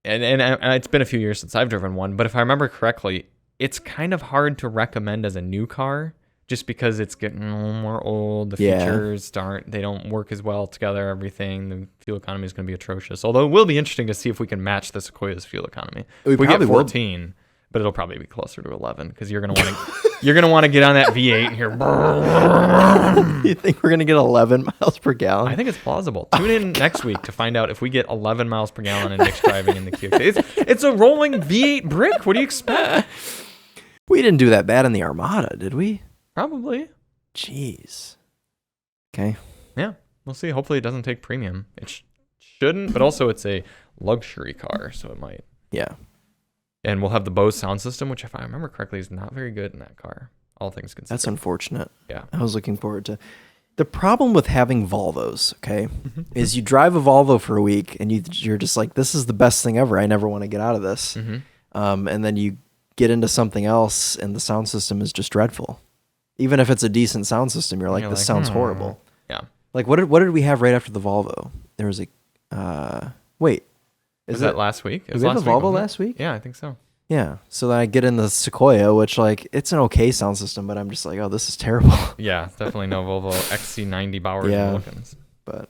and it's been a few years since I've driven one, but if I remember correctly, it's kind of hard to recommend as a new car just because it's getting a little more old. The features they don't work as well together, everything. The fuel economy is going to be atrocious. Although it will be interesting to see if we can match the Sequoia's fuel economy. We get 14, but it'll probably be closer to 11 because you're going to want to get on that V8 here. You think we're going to get 11 miles per gallon? I think it's plausible. Tune in next week to find out if we get 11 miles per gallon in Nick's driving in the QX80. It's a rolling V8 brick. What do you expect? We didn't do that bad in the Armada, did we? Probably. Jeez. Okay. Yeah, we'll see. Hopefully it doesn't take premium. It shouldn't, but also it's a luxury car, so it might. Yeah. And we'll have the Bose sound system, which if I remember correctly is not very good in that car, all things considered. That's unfortunate. Yeah. I was looking forward to... The problem with having Volvos, okay, is you drive a Volvo for a week and you're just like, this is the best thing ever. I never want to get out of this. Mm-hmm. And then you get into something else and the sound system is just dreadful. Even if it's a decent sound system, you're like, this sounds horrible. Yeah. Like, what did we have right after the Volvo? There was a... wait. Was that last week? Did we have the Volvo last week? Yeah, I think so. Yeah. So then I get in the Sequoia, which, like, it's an okay sound system, but I'm just like, oh, this is terrible. Yeah, definitely no Volvo XC90 Bowers and Wilkins. But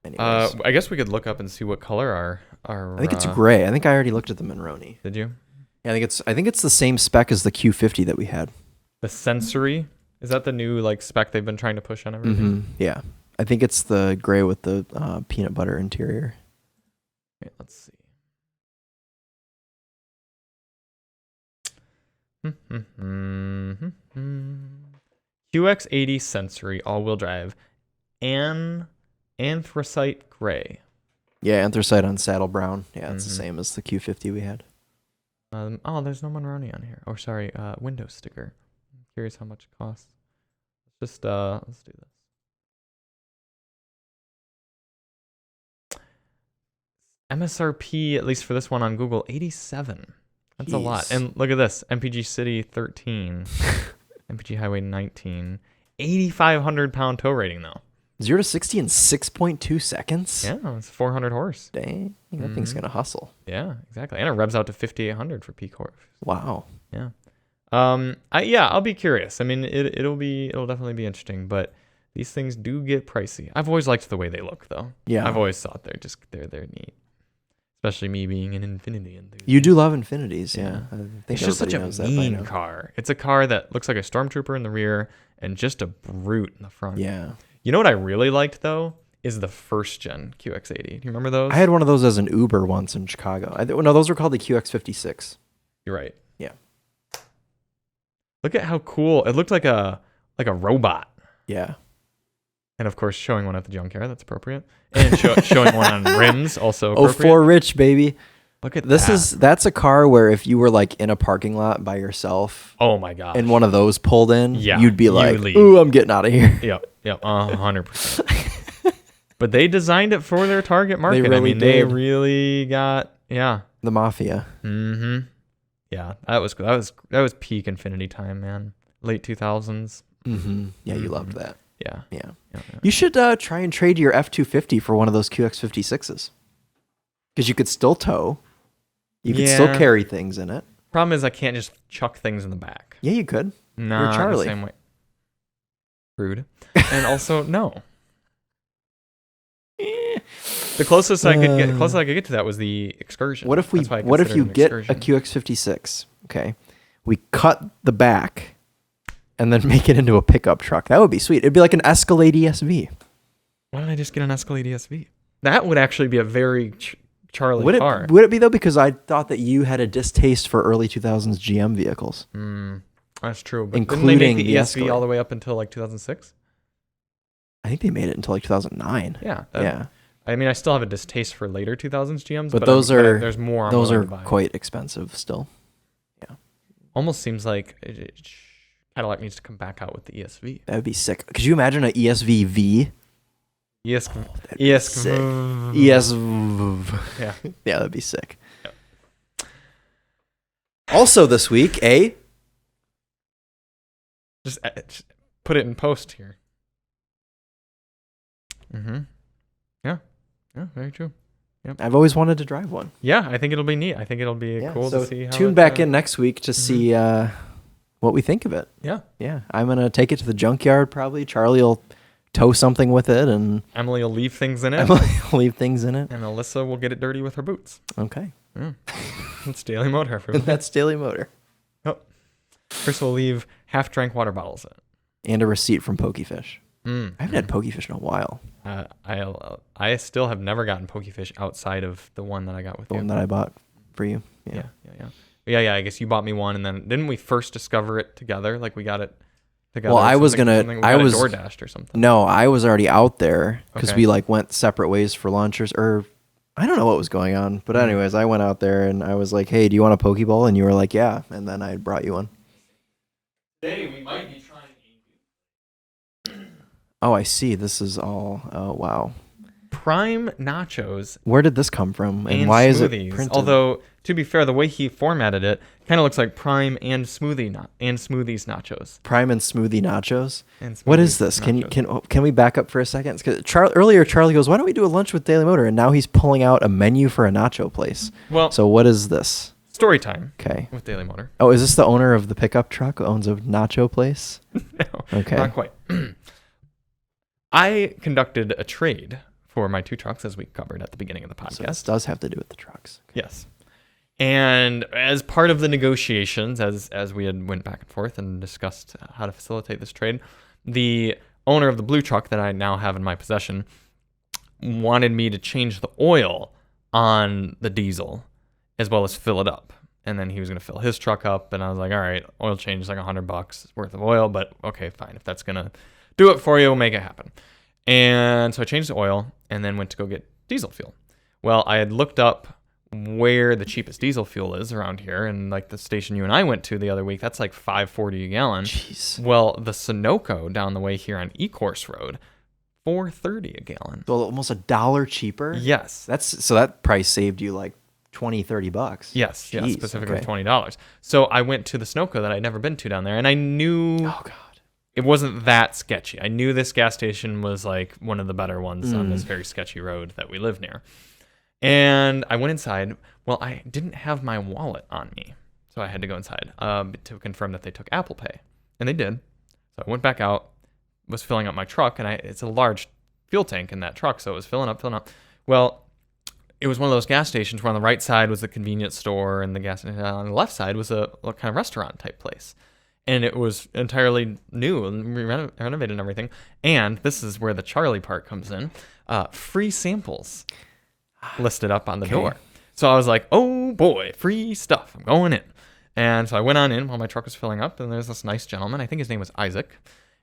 anyways. I guess we could look up and see what color our I think it's gray. I think I already looked at the Monroney. Did you? Yeah, I think it's the same spec as the Q50 that we had. The Sensory? Is that the new like spec they've been trying to push on everything? Mm-hmm. Yeah. I think it's the gray with the peanut butter interior. Okay, let's see. QX80 Sensory all-wheel drive and anthracite gray. Yeah, anthracite on saddle brown. Yeah, it's the same as the Q50 we had. There's no Monroney on here. Oh, sorry, window sticker. I'm curious how much it costs. Let's do this. MSRP, at least for this one on Google, 87. That's a lot. And look at this. MPG City 13. MPG Highway 19. 8,500 pound tow rating though. 0 to 60 in 6.2 seconds? Yeah, it's 400 horse. Dang, that thing's going to hustle. Yeah, exactly. And it revs out to 5,800 for peak horse. Wow. Yeah. I'll be curious. I mean, it'll definitely be interesting, but these things do get pricey. I've always liked the way they look though. Yeah. I've always thought they're neat. Especially me being an Infiniti enthusiast. You do love Infinitis, yeah. I think it's just such a mean car. It's a car that looks like a stormtrooper in the rear and just a brute in the front. Yeah. You know what I really liked though is the first gen QX80. Do you remember those? I had one of those as an Uber once in Chicago. No, those were called the QX56. You're right. Yeah. Look at how cool it looked, like a robot. Yeah. And of course, showing one at the junkyard, that's appropriate. And showing one on rims, also appropriate. 04 Rich, baby. Look at that's a car where if you were like in a parking lot by yourself, oh my gosh, and one of those pulled in, you'd be like, ooh, I'm getting out of here. Yep, 100%. But they designed it for their target market. They really got the mafia. Mm-hmm. Yeah, that was peak Infiniti time, man. Late 2000s. Mm-hmm. Yeah, you loved that. Yeah. You should try and trade your F-250 for one of those QX56s. Because you could still tow. You could still carry things in it. Problem is I can't just chuck things in the back. Yeah, you could. No, you're Charlie. The same way. Rude. And also, no. The closest I could get to that was the Excursion. What if you get a QX56? Okay. We cut the back and then make it into a pickup truck. That would be sweet. It'd be like an Escalade ESV. Why don't I just get an Escalade ESV? That would actually be a very Charlie car. Would it be, though? Because I thought that you had a distaste for early 2000s GM vehicles. That's true. But Including didn't they make the ESV Escalade all the way up until like 2006? I think they made it until like 2009. Yeah. Yeah. I mean, I still have a distaste for later 2000s GMs, but there's more. Those are quite expensive still. Yeah. Almost seems like Cadillac needs to come back out with the ESV. That would be sick. Could you imagine an ESV V? ESV. Yeah. Yeah, that'd be sick. Yeah. Also this week, Just put it in post here. Yeah. Yeah, very true. Yep. I've always wanted to drive one. Yeah, I think it'll be neat. I think it'll be cool to see how tune back in next week to see what we think of it. Yeah. Yeah. I'm going to take it to the junkyard probably. Charlie will tow something with it, and Emily will leave things in it. And Alyssa will get it dirty with her boots. Okay. Yeah. That's Daily Motor, everyone. That's Daily Motor. Yep. Chris will leave half-drank water bottles in it. And a receipt from Pokefish. I haven't had Pokefish in a while. I still have never gotten Pokefish outside of the one that I got with you. The one that I bought for you. Yeah. Yeah, I guess you bought me one, and then didn't we first discover it together? Like we got it together. Well, I was DoorDashed or something. No, I was already out there because we like went separate ways for lunch, or I don't know what was going on. But anyways, I went out there and I was like, "Hey, do you want a Pokeball?" And you were like, "Yeah." And then I brought you one. Today we might be trying. Oh, I see. This is all. Oh, wow. Prime Nachos. Where did this come from? And smoothies. why is it printed? Although, to be fair, the way he formatted it kind of looks like Prime and Smoothies Nachos. Prime and Smoothie Nachos? And what is this? Can we back up for a second? Because earlier Charlie goes, "Why don't we do a lunch with Daily Motor?" And now he's pulling out a menu for a nacho place. Well, so what is this? Story time. Okay. With Daily Motor. Oh, is this the owner of the pickup truck who owns a nacho place? No. Okay. Not quite. I conducted a trade for my two trucks, as we covered at the beginning of the podcast. So this does have to do with the trucks. Okay. Yes. And as part of the negotiations, as we had went back and forth and discussed how to facilitate this trade, the owner of the blue truck that I now have in my possession wanted me to change the oil on the diesel as well as fill it up. And then he was going to fill his truck up, and I was like, all right, oil change is like $100 worth of oil, but okay, fine. If that's going to do it for you, we'll make it happen. And so I changed the oil and then went to go get diesel fuel. Well, I had looked up where the cheapest diesel fuel is around here, and like the station you and I went to the other week, that's like $5.40 a gallon. Jeez. Well, the Sunoco down the way here on Ecourse Road, $4.30 a gallon. So almost $1 cheaper? Yes. So that price saved you like $20-$30. Yes, Jeez, specifically okay. $20. So I went to the Sunoco that I'd never been to down there, and I knew it wasn't that sketchy. I knew this gas station was like one of the better ones on this very sketchy road that we live near. And I went inside. Well, I didn't have my wallet on me, so I had to go inside to confirm that they took Apple Pay, and they did. So I went back out, was filling up my truck, and it's a large fuel tank in that truck, so it was filling up. Well, it was one of those gas stations where on the right side was the convenience store, and on the left side was a kind of restaurant type place. And it was entirely new and renovated and everything. And this is where the Charlie part comes in. Free samples listed up on the door. So I was like, oh boy, free stuff. I'm going in. And so I went on in while my truck was filling up, and there's this nice gentleman. I think his name was Isaac.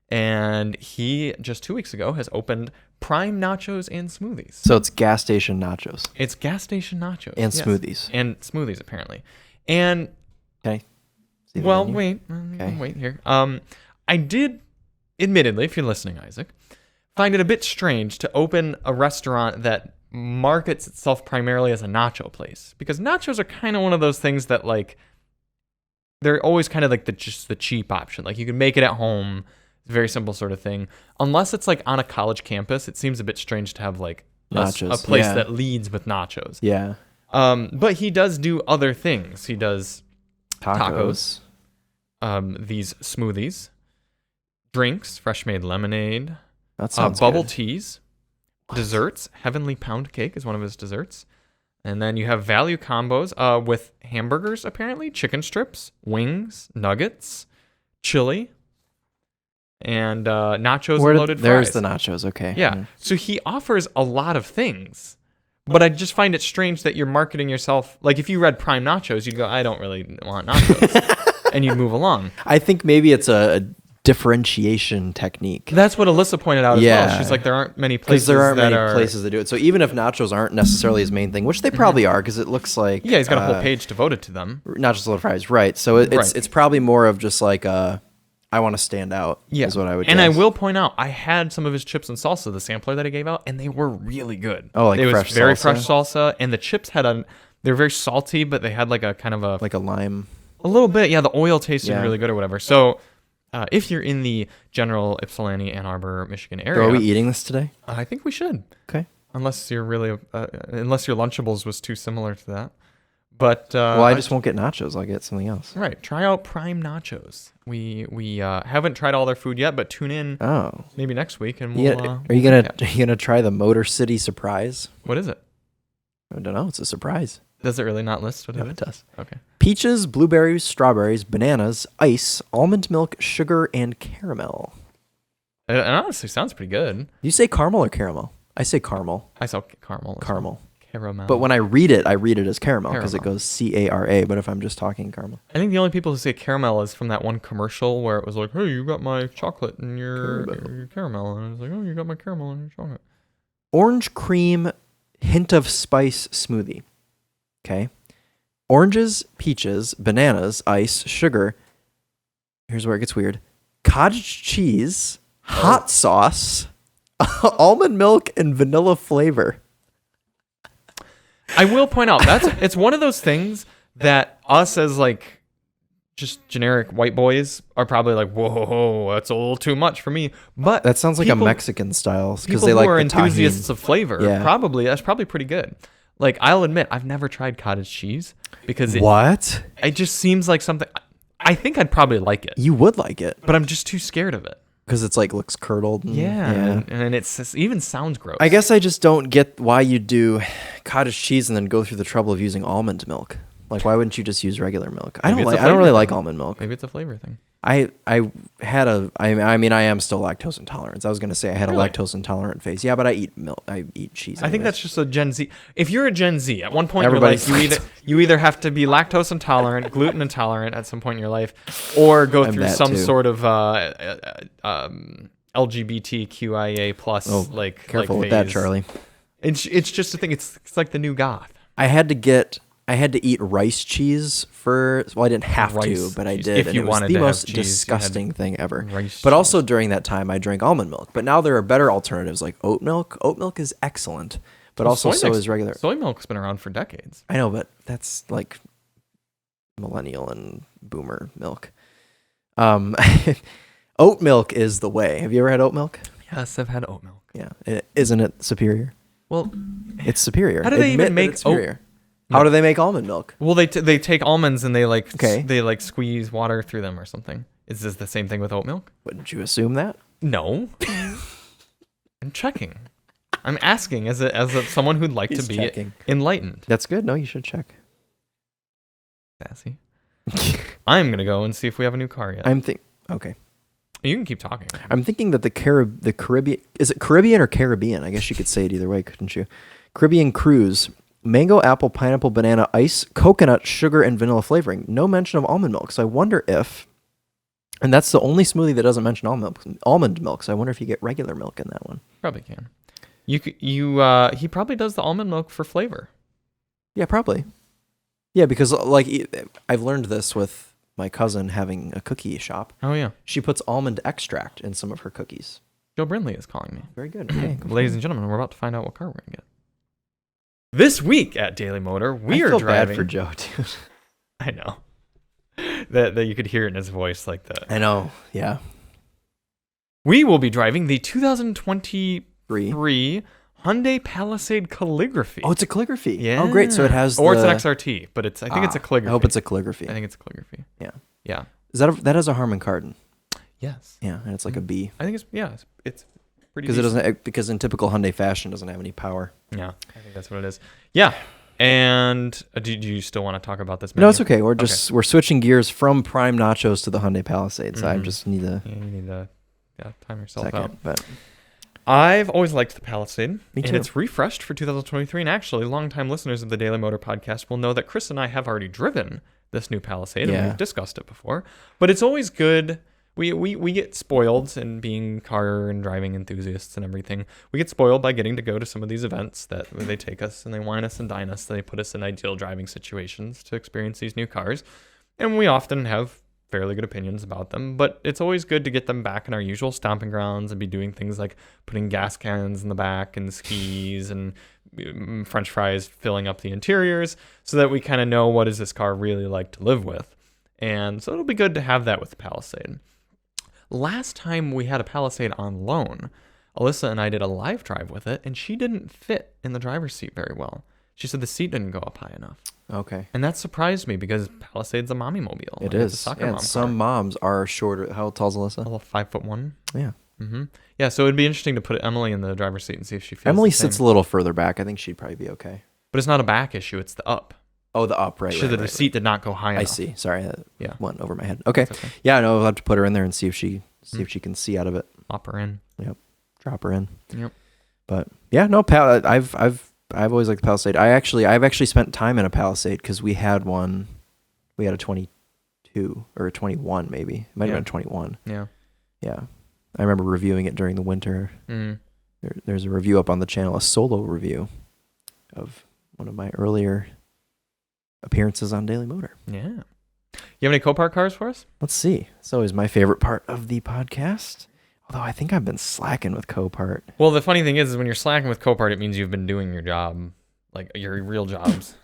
And he, just 2 weeks ago, has opened Prime Nachos and Smoothies. So it's gas station nachos. It's gas station nachos. And smoothies. And smoothies, apparently. And... Okay. Well, wait here. I did, admittedly, if you're listening, Isaac, find it a bit strange to open a restaurant that markets itself primarily as a nacho place, because nachos are kind of one of those things that like they're always kind of like just the cheap option. Like you can make it at home, it's a very simple sort of thing. Unless it's like on a college campus, it seems a bit strange to have like nachos, a place that leads with nachos. Yeah. But he does do other things. He does tacos. These smoothies, drinks, fresh made lemonade, that sounds bubble good. teas, desserts. Heavenly Pound Cake is one of his desserts. And then you have value combos with hamburgers, apparently, chicken strips, wings, nuggets, chili, and nachos and loaded there's fries. the nachos. Okay. Yeah. So he offers a lot of things. But I just find it strange that you're marketing yourself. Like, if you read Prime Nachos, you'd go, I don't really want nachos. And you'd move along. I think maybe it's a differentiation technique. That's what Alyssa pointed out as well. She's like, there aren't many places places that do it. So even if nachos aren't necessarily his main thing, which they probably are, because it looks like... Yeah, he's got a whole page devoted to them. Not just little fries, right. So it's probably more of just like I want to stand out, is what I would guess. And I will point out, I had some of his chips and salsa, the sampler that he gave out, and they were really good. Oh, like it fresh was very salsa? fresh salsa, and the chips had they were very salty, but they had like a kind of a... Like a lime. A little bit, yeah, the oil tasted really good or whatever. So if you're in the general Ypsilanti, Ann Arbor, Michigan area... Are we eating this today? I think we should. Okay. Unless you're really... unless your Lunchables was too similar to that. But well, I just won't get nachos. I'll get something else. Right. Try out Prime Nachos. We haven't tried all their food yet, but tune in maybe next week and we'll... Are you gonna try the Motor City Surprise? What is it? I don't know. It's a surprise. Does it really not list what it is? It does. Okay. Peaches, blueberries, strawberries, bananas, ice, almond milk, sugar, and caramel. It honestly sounds pretty good. Do you say caramel or caramel? I say caramel. I saw caramel. Caramel. Caramel. But when I read it as caramel because it goes C-A-R-A. But if I'm just talking caramel. I think the only people who say caramel is from that one commercial where it was like, hey, you got my chocolate and your caramel. And I was like, oh, you got my caramel and your chocolate. Orange cream hint of spice smoothie. Okay. Oranges, peaches, bananas, ice, sugar. Here's where it gets weird. Cottage cheese, hot sauce, almond milk, and vanilla flavor. I will point out it's one of those things that us as like just generic white boys are probably like, whoa, that's a little too much for me. But that sounds like a Mexican style because they who like are the enthusiasts tahini. of flavor. Yeah. That's probably pretty good. Like, I'll admit, I've never tried cottage cheese because it just seems like something. I think I'd probably like it. You would like it, but I'm just too scared of it. Because it's like looks curdled. And it even sounds gross. I guess I just don't get why you do cottage cheese and then go through the trouble of using almond milk. Like, why wouldn't you just use regular milk? I don't really like almond milk. Maybe it's a flavor thing. I am still lactose intolerant. I was gonna say I had a lactose intolerant phase. Yeah, but I eat milk. I eat cheese. I think that's just a Gen Z. If you're a Gen Z, at one point in your life, you either have to be lactose intolerant, gluten intolerant at some point in your life, or go through some sort of LGBTQIA plus careful with that, Charlie. It's just a thing. It's like the new goth. I had to eat rice cheese I didn't have to, but I did. If you wanted it was the to most have cheese, disgusting thing ever. But also during that time, I drank almond milk. But now there are better alternatives like oat milk. Oat milk is excellent, but also so is regular. Soy milk's been around for decades. I know, but that's like millennial and boomer milk. Oat milk is the way. Have you ever had oat milk? Yes, I've had oat milk. Yeah, isn't it superior? Well, it's superior. How do they even make superior? How do they make almond milk? Well, they take almonds and they squeeze water through them or something. Is this the same thing with oat milk? Wouldn't you assume that? No. I'm checking. I'm asking as someone who'd like to be enlightened. That's good. No, you should check. Sassy. I'm gonna go and see if we have a new car yet. Okay. You can keep talking. I'm thinking that the Caribbean, is it Caribbean or Caribbean? I guess you could say it either way, couldn't you? Caribbean cruise. Mango, apple, pineapple, banana, ice, coconut, sugar, and vanilla flavoring. No mention of almond milk. So I wonder if, and that's the only smoothie that doesn't mention almond milk. So I wonder if you get regular milk in that one. Probably can. He probably does the almond milk for flavor. Yeah, probably. Yeah, because like I've learned this with my cousin having a cookie shop. Oh yeah. She puts almond extract in some of her cookies. Joe Brindley is calling me. Very good. Okay, ladies and gentlemen, we're about to find out what car we're gonna get. This week at Daily Motor, we are driving. I feel bad for Joe, dude. I know. That you could hear it in his voice like that. I know, yeah. We will be driving the 2023 Hyundai Palisade Calligraphy. Oh, it's a calligraphy. Yeah. Oh, great. So it has Or it's an XRT, but I think it's a calligraphy. I hope it's a calligraphy. I think it's a calligraphy. Yeah. Yeah. Is that has a Harman Kardon? Yes. Yeah, and it's like a B. I think it's pretty because in typical Hyundai fashion, it doesn't have any power. Yeah, I think that's what it is. Yeah. And do you still want to talk about this menu? No, it's okay. We're switching gears from Prime Nachos to the Hyundai Palisade. So I just need to... Yeah, you need to time yourself second, out. but I've always liked the Palisade. Me too. And it's refreshed for 2023. And actually, longtime listeners of the Daily Motor podcast will know that Chris and I have already driven this new Palisade, and we've discussed it before. But it's always good. We get spoiled in being car and driving enthusiasts and everything. We get spoiled by getting to go to some of these events where they take us and they wine us and dine us. They put us in ideal driving situations to experience these new cars. And we often have fairly good opinions about them, but it's always good to get them back in our usual stomping grounds and be doing things like putting gas cannons in the back and skis and French fries filling up the interiors so that we kind of know what is this car really like to live with. And so it'll be good to have that with the Palisade. Last time we had a Palisade on loan, Alyssa and I did a live drive with it, and she didn't fit in the driver's seat very well. She said the seat didn't go up high enough. Okay. And that surprised me because Palisade's a mommy mobile. It is. Some moms are shorter. How tall's Alyssa? A little 5'1". Yeah. Mm-hmm. Yeah, so it'd be interesting to put Emily in the driver's seat and see if she feels Emily the same. sits a little further back. I think she'd probably be okay. But it's not a back issue, it's the up. Oh, the up, right. The seat did not go high enough. I see. Sorry, that Yeah. went over my head. Okay. Okay. Yeah, no, I'll have to put her in there and see if she can see out of it. Pop her in. Yep. Drop her in. Yep. But yeah, no, I've always liked the Palisade. I've actually spent time in a Palisade because we had one. We had a 22 or a 21 maybe. It might have been a 21. Yeah. Yeah. I remember reviewing it during the winter. Mm. There's a review up on the channel, a solo review of one of my earlier appearances on Daily Motor. Yeah. You have any Copart cars for us? Let's see. It's always my favorite part of the podcast. Although I think I've been slacking with Copart. Well, the funny thing is when you're slacking with Copart, it means you've been doing your job, like your real jobs.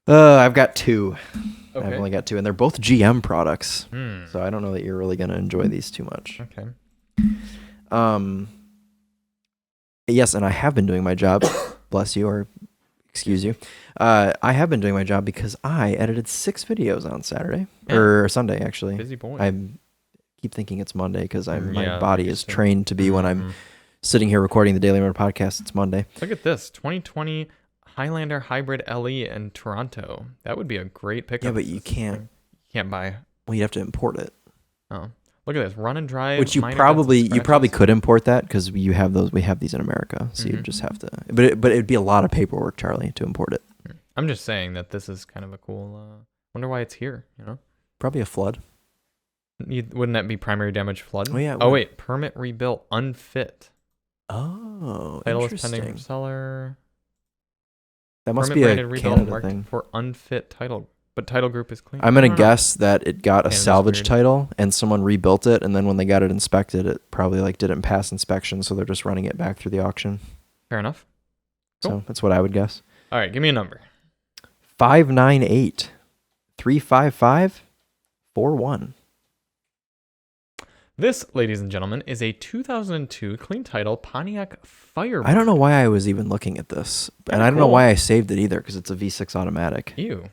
I've got two. Okay. I've only got two, and they're both GM products. Hmm. So I don't know that you're really going to enjoy these too much. Okay. Yes, and I have been doing my job. Bless you, or excuse you. I have been doing my job because I edited 6 videos on Saturday or Sunday, actually. Busy boy. I keep thinking it's Monday because my Yeah, body is trained to be when I'm sitting here recording the Daily Motor podcast. It's Monday. Look at this 2020 Highlander Hybrid LE in Toronto. That would be a great pickup. Yeah, but you can't buy. Well, you'd have to import it. Oh, look at this run and drive. Which you minor probably dents and scratches. could import that because we have these in America, so you just have to. But it'd be a lot of paperwork, Charlie, to import it. I'm just saying that this is kind of a cool. Wonder why it's here. Probably a flood. Wouldn't that be primary damage flood? Oh yeah. Oh wait, permit rebuilt unfit. Oh, Title is interesting. pending from seller. That must Permit be a branded rebuilt Canada marked thing. for unfit title, but title group is clean. I'm I gonna don't know. guess that it got a Canada's salvage weird. title and someone rebuilt it, and then when they got it inspected, it probably didn't pass inspection, so they're just running it back through the auction. Fair enough. Cool. So that's what I would guess. All right, give me a number. 598 355 41. This, ladies and gentlemen, is a 2002 clean title Pontiac Firebird. I don't know why I was even looking at this, and I don't know why I saved it either because it's a V6 automatic. Ew.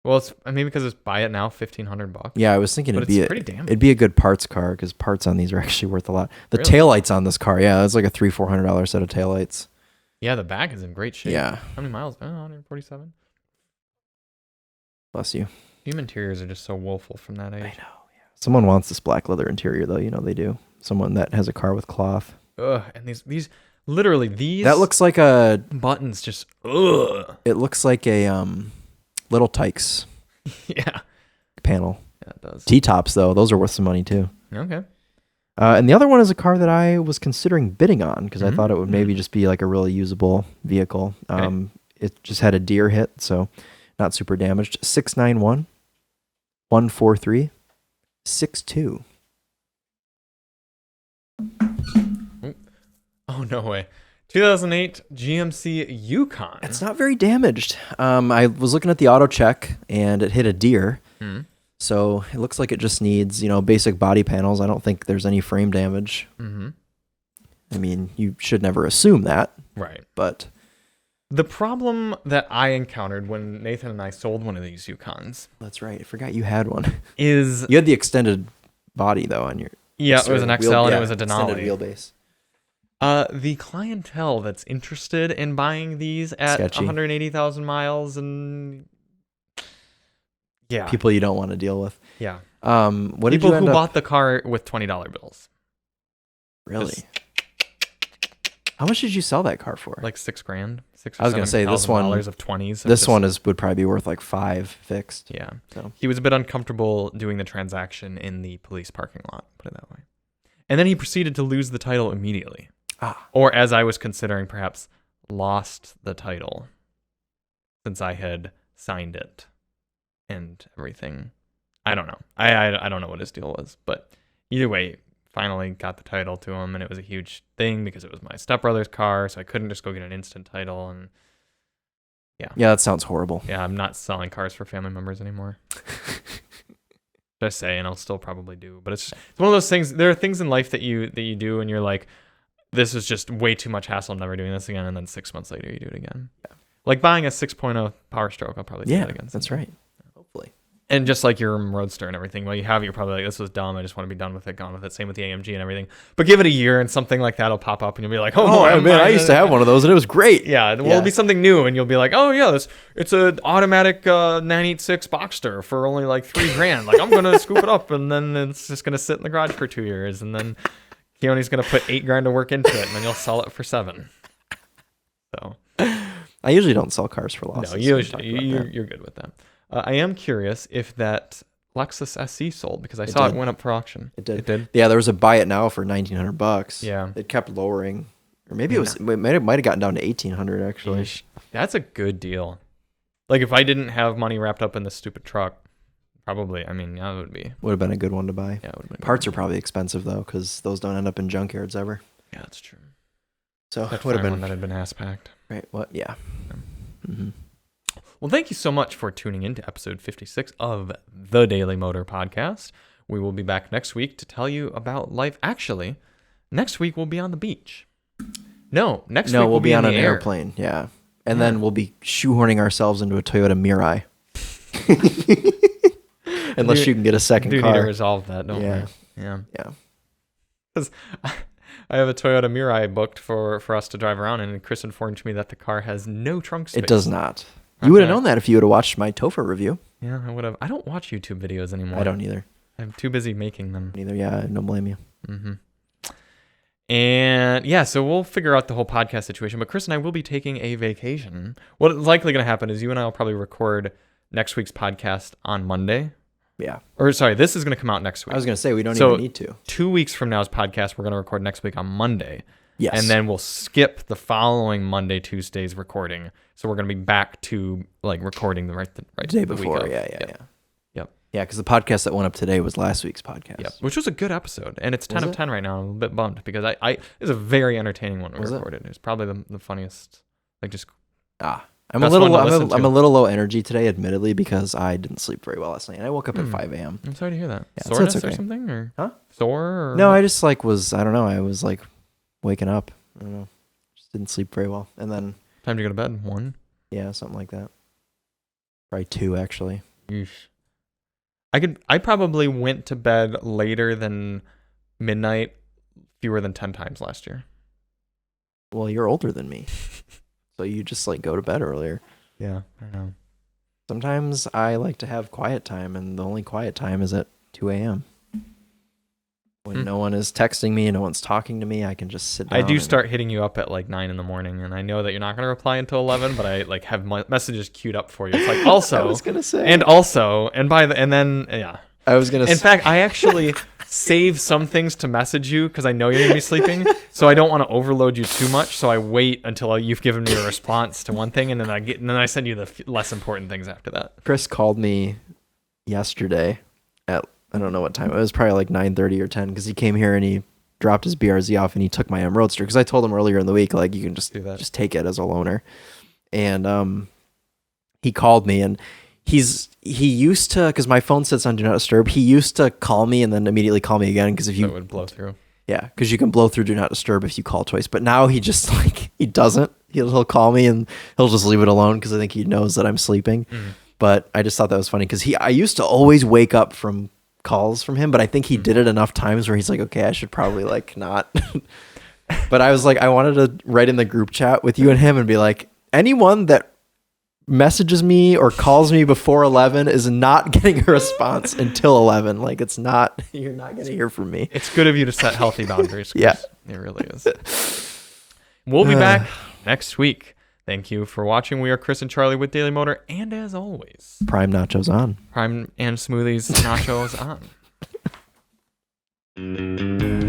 Well, it's maybe because it's buy it now $1,500. Yeah, I was thinking But it'd be a good parts car because parts on these are actually worth a lot. The Really? taillights on this car, yeah, it's like a $300-$400 set of taillights. Yeah, the back is in great shape. Yeah. How many miles? Oh, 147. Bless you. Team interiors are just so woeful from that age. I know. Yeah. Someone wants this black leather interior though. You know they do. Someone that has a car with cloth. Ugh, and these literally these. That looks like a buttons just ugh. It looks like a Little Tykes Yeah. panel. Yeah, it does. T-tops though, those are worth some money too. Okay. And the other one is a car that I was considering bidding on because I thought it would maybe just be like a really usable vehicle. Okay. It just had a deer hit, so not super damaged. 691 143 62. Oh no way. 2008 GMC Yukon. It's not very damaged. I was looking at the auto check and it hit a deer. So it looks like it just needs, basic body panels. I don't think there's any frame damage. Mm-hmm. I mean, you should never assume that. Right. But the problem that I encountered when Nathan and I sold one of these Yukons that's right. I forgot you had one. is You had the extended body though on your. yeah, it was an XL and it was a extended Denali. wheelbase. The clientele that's interested in buying these at Sketchy. 180,000 miles and people you don't want to deal with. Yeah. What did people you end who up... bought the car with $20 bills. Really? How much did you sell that car for? Like $6,000. I was gonna say this one of 20s. This one would probably be worth like $5,000 fixed. Yeah. So He was a bit uncomfortable doing the transaction in the police parking lot, put it that way. And then he proceeded to lose the title immediately. Or as I was considering, perhaps lost the title since I had signed it and everything. I don't know. I don't know what his deal was, but either way, finally got the title to him, and it was a huge thing because it was my stepbrother's car, so I couldn't just go get an instant title. And yeah, that sounds horrible. Yeah, I'm not selling cars for family members anymore. Just saying, I'll still probably do, but it's one of those things. There are things in life that you do, and you're like, this is just way too much hassle. I'm never doing this again. And then 6 months later, you do it again. Yeah. Like buying a 6.0 Power Stroke, I'll probably do that again. That's right. Hopefully. And just like your Roadster and everything, well, you have it, you're probably like, this was dumb. I just want to be done with it, gone with it. Same with the AMG and everything. But give it a year and something like that will pop up and you'll be like, oh man, I used to have one of those and it was great. Yeah, well, it'll be something new and you'll be like, oh yeah, it's an automatic 986 Boxster for only like $3,000. Like I'm going to scoop it up and then it's just going to sit in the garage for 2 years. And then Keone's going to put $8,000 to work into it and then you'll sell it for $7,000. So I usually don't sell cars for losses. No, you're good with that. I am curious if that Lexus SC sold because I saw it went up for auction. It did. Yeah, there was a buy it now for $1,900. Yeah, it kept lowering, or maybe it might have gotten down to $1,800 actually. That's a good deal. Like if I didn't have money wrapped up in this stupid truck, probably. I mean, yeah, it would have been a good one to buy. Yeah, it would have been. Parts are probably expensive though, because those don't end up in junkyards ever. Yeah, that's true. So it would have been one that had been ass packed. Right. What? Yeah. Mm-hmm. Well, thank you so much for tuning in to episode 56 of the Daily Motor Podcast. We will be back next week to tell you about life. Actually, next week we'll be on the beach. Next week we'll be on an airplane. Yeah. And then we'll be shoehorning ourselves into a Toyota Mirai. Unless you can get a second car. We need to resolve that, don't we? Yeah. Yeah. Because I have a Toyota Mirai booked for us to drive around, and Chris informed me that the car has no trunk space. It does not. You would have known that if you would have watched my Topher review. Yeah, I would have. I don't watch YouTube videos anymore. I don't either. I'm too busy making them. Neither, yeah. I don't blame you. Mm-hmm. And yeah, so we'll figure out the whole podcast situation. But Chris and I will be taking a vacation. What's likely going to happen is you and I will probably record next week's podcast on Monday. Yeah. Or sorry, this is going to come out next week. I was going to say, we don't even need to. 2 weeks from now's podcast, we're going to record next week on Monday. Yes. And then we'll skip the following Monday, Tuesday's recording. So we're going to be back to like recording the day before. Yeah. Yep. Yeah, because the podcast that went up today was last week's podcast. Yep. Which was a good episode. And it's 10 of 10 right now. I'm a bit bummed because it was a very entertaining one we recorded. It was probably the funniest. Like just I'm a little low energy today, admittedly, because I didn't sleep very well last night. And I woke up at 5 a.m. I'm sorry to hear that. Yeah, Soreness or something? Or sore? Or no, I just I don't know. I was like waking up. I don't know. Just didn't sleep very well. And then time to go to bed? 1? Yeah, something like that. Probably 2, actually. Yeesh. I probably went to bed later than midnight fewer than 10 times last year. Well, you're older than me. So you just go to bed earlier. Yeah, I know. Sometimes I like to have quiet time, and the only quiet time is at 2 a.m. When no one is texting me and no one's talking to me, I can just sit down. I do start hitting you up at 9 in the morning, and I know that you're not going to reply until 11, but I have messages queued up for you. It's like also. I was going to say. And also, and then, yeah. I was going to say. In fact, I actually save some things to message you because I know you're going to be sleeping, so I don't want to overload you too much, so I wait until you've given me a response to one thing, and then I send you the less important things after that. Chris called me yesterday at I don't know what time. It was probably 9:30 or 10 because he came here and he dropped his BRZ off and he took my Roadster because I told him earlier in the week you can just take it as a loaner. And he called me and he used to, because my phone sits on Do Not Disturb, he used to call me and then immediately call me again because if you it would blow through. Yeah, because you can blow through Do Not Disturb if you call twice. But now he just he doesn't. He'll call me and he'll just leave it alone because I think he knows that I'm sleeping. Mm. But I just thought that was funny because I used to always wake up from calls from him, but I think he did it enough times where he's like, okay, I should probably not. But I was I wanted to write in the group chat with you and him and be like, anyone that messages me or calls me before 11 is not getting a response until 11. Like, it's not, you're not going to hear from me. It's good of you to set healthy boundaries. Yeah. It really is. We'll be back next week. Thank you for watching. We are Chris and Charlie with Daily Motor. And as always, Prime Nachos on. Prime and Smoothies Nachos on.